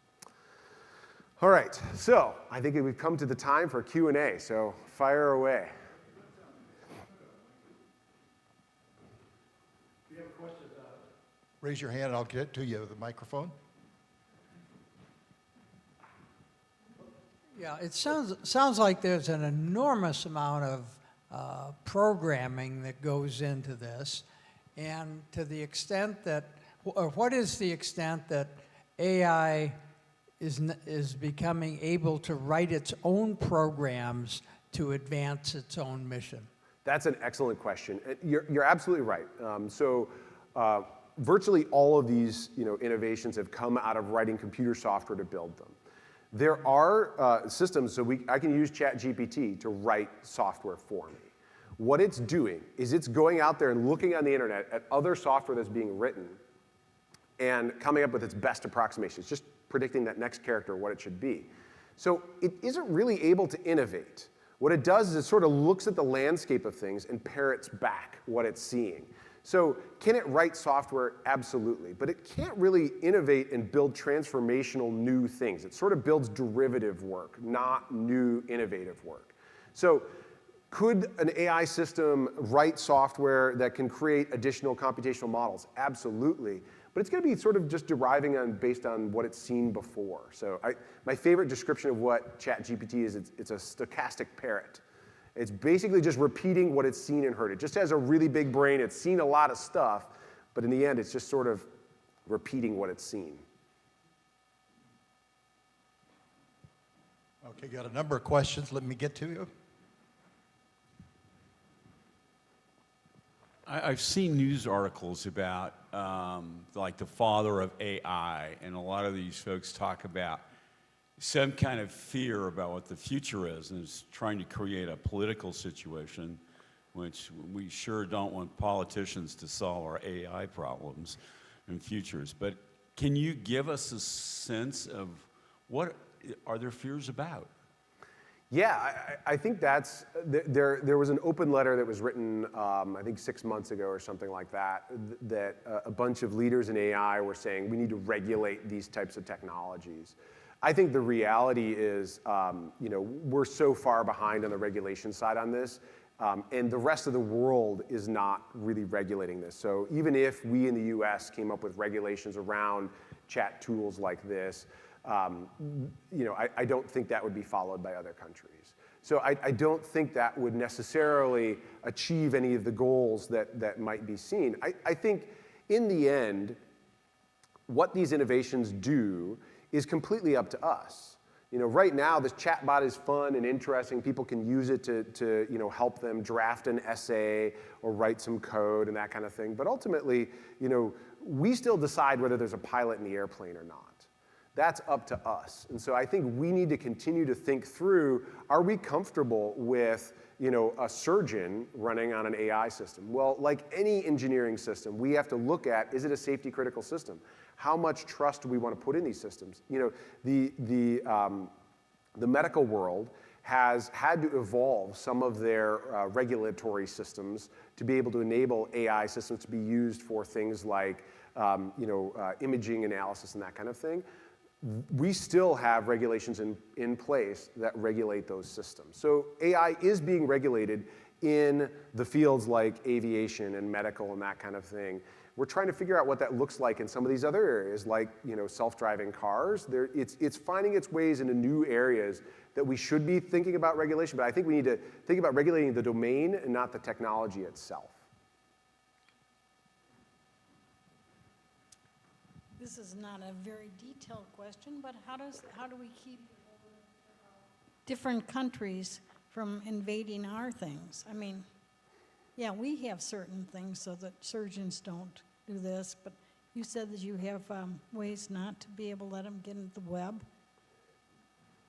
All right, so I think we've come to the time for Q&A, so fire away. If you have a question, raise your hand and I'll get to you with the microphone. Yeah, it sounds like there's an enormous amount of programming that goes into this, and to the extent that, or what is the extent that AI is becoming able to write its own programs to advance its own mission? That's an excellent question. You're absolutely right. Virtually all of these innovations have come out of writing computer software to build them. There are systems, so I can use ChatGPT to write software for me. What it's doing is it's going out there and looking on the internet at other software that's being written and coming up with its best approximations, just predicting that next character, what it should be. So it isn't really able to innovate. What it does is it sort of looks at the landscape of things and parrots back what it's seeing. So can it write software? Absolutely. But it can't really innovate and build transformational new things. It sort of builds derivative work, not new innovative work. So could an AI system write software that can create additional computational models? Absolutely. But it's going to be sort of just deriving based on what it's seen before. So my favorite description of what ChatGPT is, it's a stochastic parrot. It's basically just repeating what it's seen and heard. It just has a really big brain. It's seen a lot of stuff, but in the end, it's just sort of repeating what it's seen. Okay, got a number of questions. Let me get to you. I've seen news articles about like the father of AI, and a lot of these folks talk about some kind of fear about what the future is, and it's trying to create a political situation, which we sure don't want politicians to solve our AI problems in futures. But can you give us a sense of what are their fears about? Yeah, I think that's, there was an open letter that was written, I think 6 months ago or something like that, that a bunch of leaders in AI were saying we need to regulate these types of technologies. I think the reality is, we're so far behind on the regulation side on this, and the rest of the world is not really regulating this. So even if we in the US came up with regulations around chat tools like this, I don't think that would be followed by other countries. So I don't think that would necessarily achieve any of the goals that might be seen. I think in the end, what these innovations do is completely up to us. Right now, this chatbot is fun and interesting. People can use it to help them draft an essay or write some code and that kind of thing. But ultimately, we still decide whether there's a pilot in the airplane or not. That's up to us. And so I think we need to continue to think through, are we comfortable with a surgeon running on an AI system? Well, like any engineering system, we have to look at, is it a safety critical system? How much trust do we want to put in these systems? The medical world has had to evolve some of their regulatory systems to be able to enable AI systems to be used for things like imaging analysis and that kind of thing. We still have regulations in place that regulate those systems. So AI is being regulated in the fields like aviation and medical and that kind of thing. We're trying to figure out what that looks like in some of these other areas, like self-driving cars. It's finding its ways into new areas that we should be thinking about regulation, but I think we need to think about regulating the domain and not the technology itself. This is not a very detailed question, but how do we keep different countries from invading our things? I mean, yeah, we have certain things so that surgeons don't do this, but you said that you have ways not to be able to let them get into the web.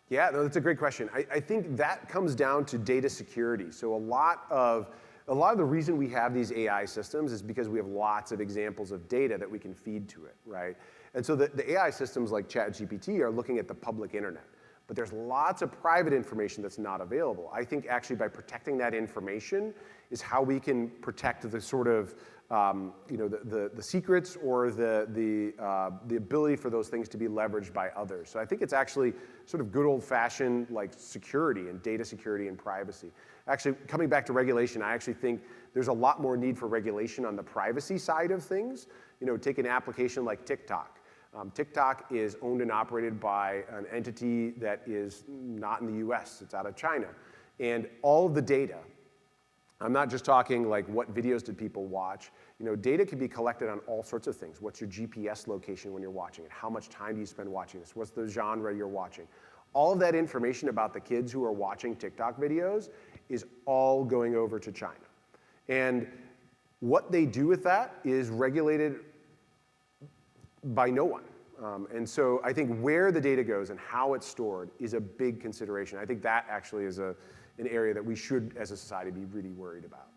Yeah, no, that's a great question. I think that comes down to data security. So a lot of the reason we have these AI systems is because we have lots of examples of data that we can feed to it, right? And so the AI systems like ChatGPT are looking at the public internet. But there's lots of private information that's not available. I think actually by protecting that information is how we can protect the sort of the secrets or the ability for those things to be leveraged by others. So I think it's actually sort of good old-fashioned like security and data security and privacy. Actually, coming back to regulation, I actually think there's a lot more need for regulation on the privacy side of things. Take an application like TikTok. TikTok is owned and operated by an entity that is not in the US, it's out of China. And all of the data, I'm not just talking like what videos did people watch, data can be collected on all sorts of things. What's your GPS location when you're watching it? How much time do you spend watching this? What's the genre you're watching? All of that information about the kids who are watching TikTok videos is all going over to China. And what they do with that is regulated by no one. And so I think where the data goes and how it's stored is a big consideration. I think that actually is an area that we should, as a society, be really worried about.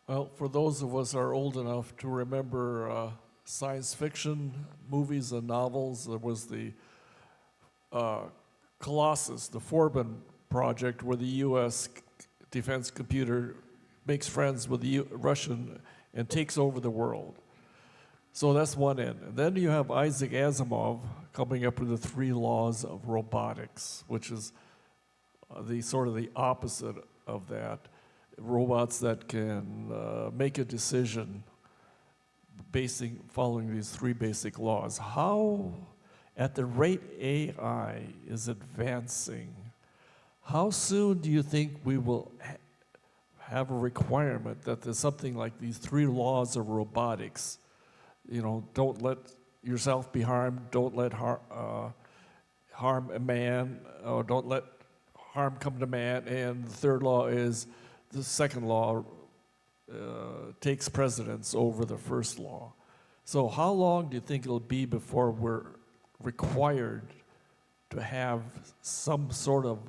Well, for those of us who are old enough to remember science fiction movies and novels, there was the Colossus, the Forbin project, where the U.S. defense computer makes friends with the Russian and takes over the world. So that's one end. And then you have Isaac Asimov coming up with the 3 laws of robotics, which is the sort of the opposite of that. Robots that can make a decision following these 3 basic laws. How, at the rate AI is advancing, how soon do you think we will have a requirement that there's something like these 3 laws of robotics? Don't let yourself be harmed, don't let harm a man, or don't let harm come to man. And the third law is the second law takes precedence over the first law. So how long do you think it'll be before we're required to have some sort of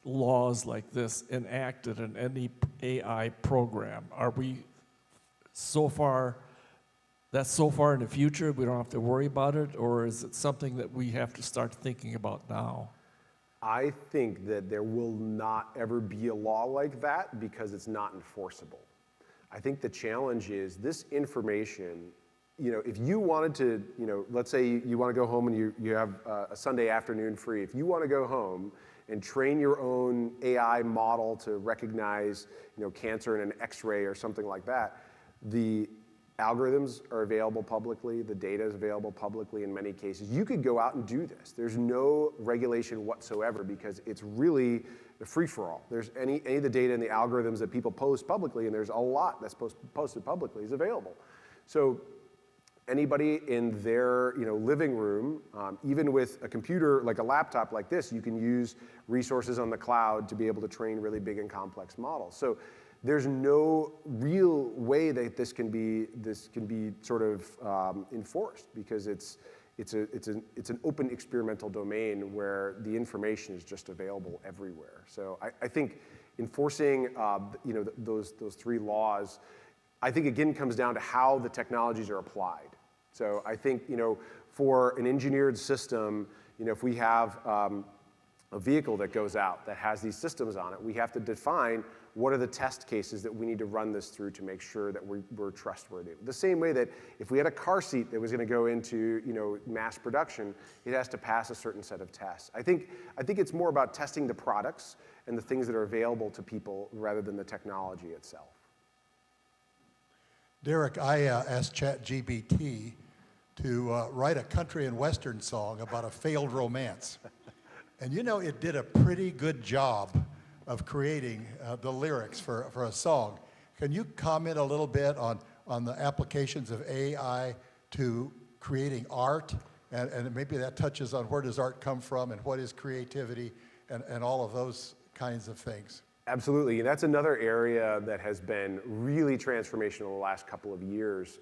laws like this enacted in any AI program? Are we so far, that's so far in the future we don't have to worry about it, or is it something that we have to start thinking about now? I think that there will not ever be a law like that because it's not enforceable. I think the challenge is this information, if you wanted to, let's say you want to go home and you have a Sunday afternoon free. If you want to go home and train your own AI model to recognize, cancer in an X-ray or something like that, the algorithms are available publicly, the data is available publicly in many cases. You could go out and do this. There's no regulation whatsoever because it's really a free-for-all. There's any of the data and the algorithms that people post publicly, and there's a lot that's posted publicly, is available. So anybody in their living room, even with a computer like a laptop like this, you can use resources on the cloud to be able to train really big and complex models. So there's no real way that this can be sort of enforced because it's an open experimental domain where the information is just available everywhere. So I think enforcing those three laws, I think again comes down to how the technologies are applied. So I think for an engineered system, if we have a vehicle that goes out that has these systems on it, we have to define what are the test cases that we need to run this through to make sure that we're trustworthy. The same way that if we had a car seat that was going to go into mass production, it has to pass a certain set of tests. I think it's more about testing the products and the things that are available to people rather than the technology itself. Derek, I asked ChatGPT to write a country and western song about a failed romance. And it did a pretty good job of creating the lyrics for a song. Can you comment a little bit on the applications of AI to creating art? And maybe that touches on where does art come from and what is creativity and all of those kinds of things. Absolutely, and that's another area that has been really transformational the last couple of years.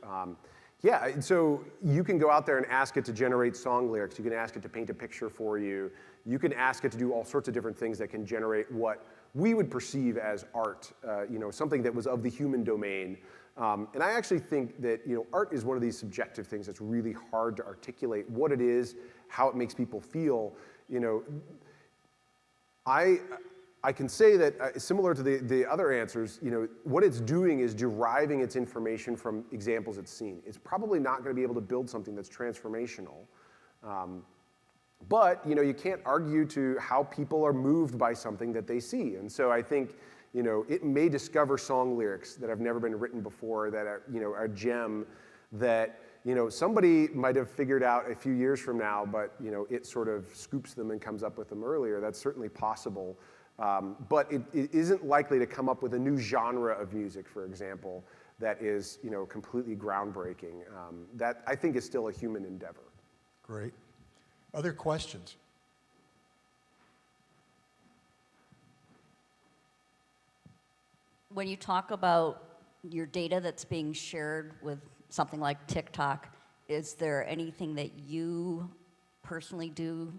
Yeah, so you can go out there and ask it to generate song lyrics. You can ask it to paint a picture for you. You can ask it to do all sorts of different things that can generate what we would perceive as art, something that was of the human domain. And I actually think that art is one of these subjective things that's really hard to articulate what it is, how it makes people feel. I can say that similar to the other answers, what it's doing is deriving its information from examples it's seen. It's probably not going to be able to build something that's transformational. But you can't argue to how people are moved by something that they see. And so I think it may discover song lyrics that have never been written before that are a gem that somebody might have figured out a few years from now, but it sort of scoops them and comes up with them earlier. That's certainly possible. But it isn't likely to come up with a new genre of music, for example, that is completely groundbreaking. That I think is still a human endeavor. Great. Other questions? When you talk about your data that's being shared with something like TikTok, is there anything that you personally do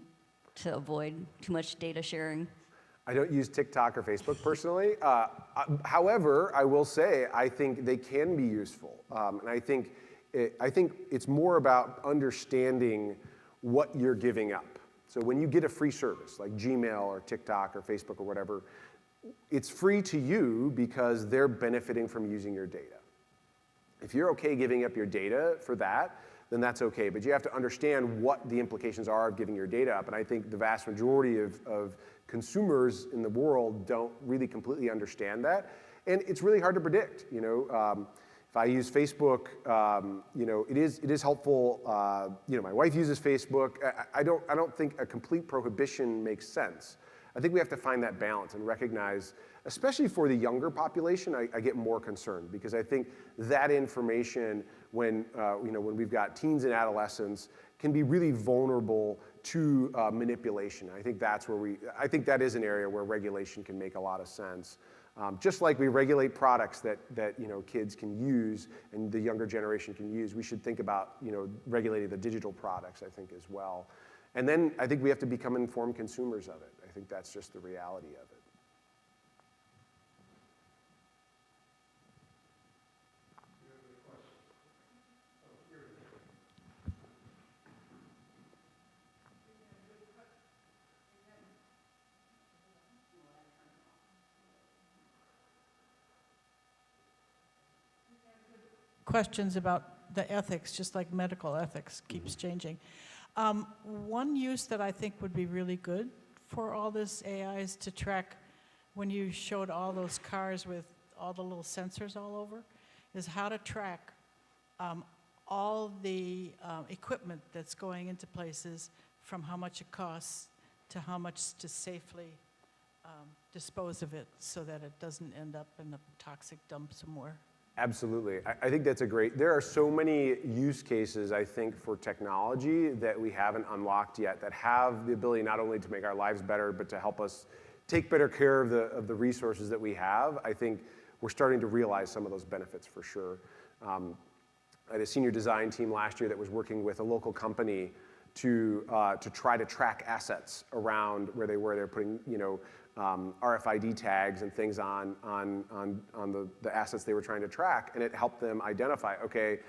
to avoid too much data sharing? I don't use TikTok or Facebook personally. However, I will say I think they can be useful. And I think it's more about understanding what you're giving up. So when you get a free service like Gmail or TikTok or Facebook or whatever, it's free to you because they're benefiting from using your data. If you're okay giving up your data for that, then that's okay. But you have to understand what the implications are of giving your data up. And I think the vast majority of consumers in the world don't really completely understand that. And it's really hard to predict. If I use Facebook, it is helpful. My wife uses Facebook. I don't think a complete prohibition makes sense. I think we have to find that balance and recognize, especially for the younger population, I get more concerned because I think that information, when we've got teens and adolescents, can be really vulnerable to manipulation. I think that's where I think that is an area where regulation can make a lot of sense. Just like we regulate products that kids can use and the younger generation can use, we should think about regulating the digital products, I think, as well. And then I think we have to become informed consumers of it. I think that's just the reality of it. Questions about the ethics, just like medical ethics keeps changing. One use that I think would be really good for all this AI is to track, when you showed all those cars with all the little sensors all over, is how to track all the equipment that's going into places, from how much it costs to how much to safely dispose of it so that it doesn't end up in a toxic dump somewhere. Absolutely. I think that's there are so many use cases, I think, for technology that we haven't unlocked yet that have the ability not only to make our lives better, but to help us take better care of the resources that we have. I think we're starting to realize some of those benefits for sure. I had a senior design team last year that was working with a local company to try to track assets around where they were. They're putting, RFID tags and things on the assets they were trying to track, and it helped them identify, okay,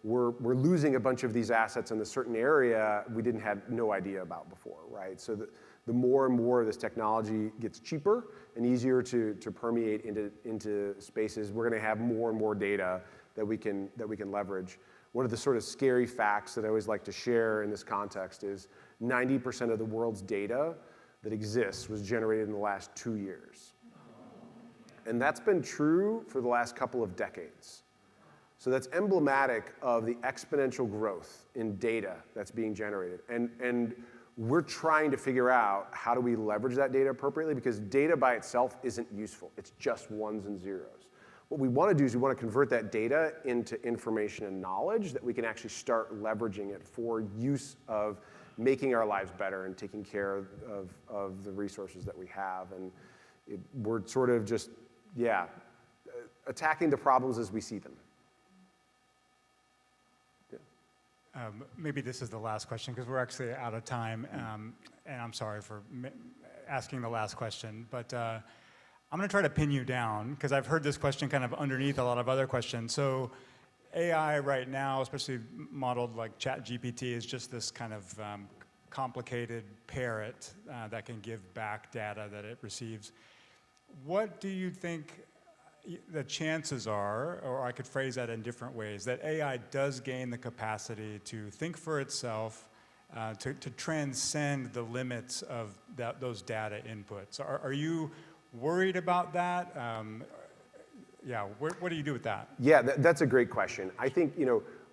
we're losing a bunch of these assets in a certain area we didn't have no idea about before, right? So the more and more this technology gets cheaper and easier to permeate into spaces, we're going to have more and more data that we can leverage. One of the sort of scary facts that I always like to share in this context is 90% of the world's data that exists was generated in the last 2 years. And that's been true for the last couple of decades. So that's emblematic of the exponential growth in data that's being generated. And we're trying to figure out how do we leverage that data appropriately, because data by itself isn't useful. It's just ones and zeros. What we want to do is we want to convert that data into information and knowledge that we can actually start leveraging it for use of making our lives better and taking care of the resources that we have. And we're sort of just, attacking the problems as we see them. Yeah. Maybe this is the last question, because we're actually out of time, and I'm sorry for asking the last question, but I'm going to try to pin you down, because I've heard this question kind of underneath a lot of other questions. So AI right now, especially modeled like ChatGPT, is just this kind of complicated parrot that can give back data that it receives. What do you think the chances are, or I could phrase that in different ways, that AI does gain the capacity to think for itself, to transcend the limits of those data inputs? Are you worried about that? What do you do with that? Yeah, that's a great question. I think,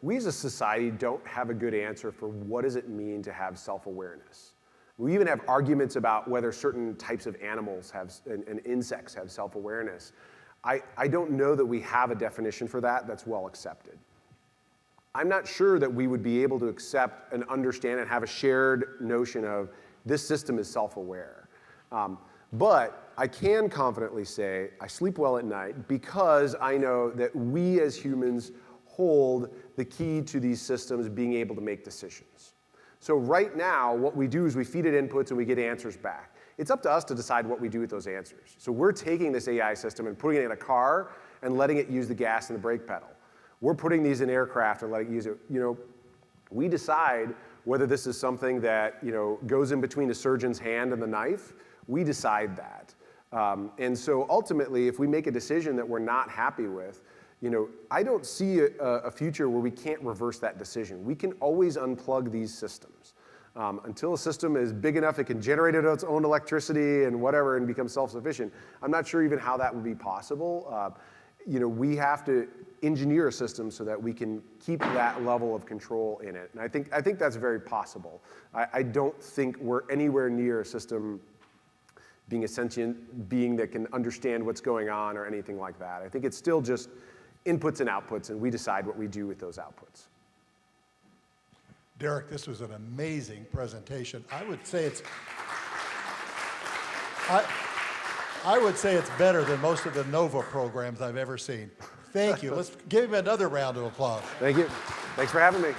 we as a society don't have a good answer for what does it mean to have self-awareness. We even have arguments about whether certain types of animals and insects have self-awareness. I don't know that we have a definition for that that's well accepted. I'm not sure that we would be able to accept and understand and have a shared notion of this system is self-aware. But I can confidently say I sleep well at night because I know that we as humans hold the key to these systems being able to make decisions. So right now, what we do is we feed it inputs and we get answers back. It's up to us to decide what we do with those answers. So we're taking this AI system and putting it in a car and letting it use the gas and the brake pedal. We're putting these in aircraft and letting it use it. We decide whether this is something that goes in between the surgeon's hand and the knife. We decide that. And so ultimately, if we make a decision that we're not happy with, I don't see a future where we can't reverse that decision. We can always unplug these systems. Until a system is big enough it can generate its own electricity and whatever and become self-sufficient, I'm not sure even how that would be possible. We have to engineer a system so that we can keep that level of control in it. And I think that's very possible. I don't think we're anywhere near a system being a sentient being that can understand what's going on or anything like that. I think it's still just inputs and outputs, and we decide what we do with those outputs. Derek, this was an amazing presentation. I would say it's better than most of the NOVA programs I've ever seen. Thank you. Let's give him another round of applause. Thank you. Thanks for having me.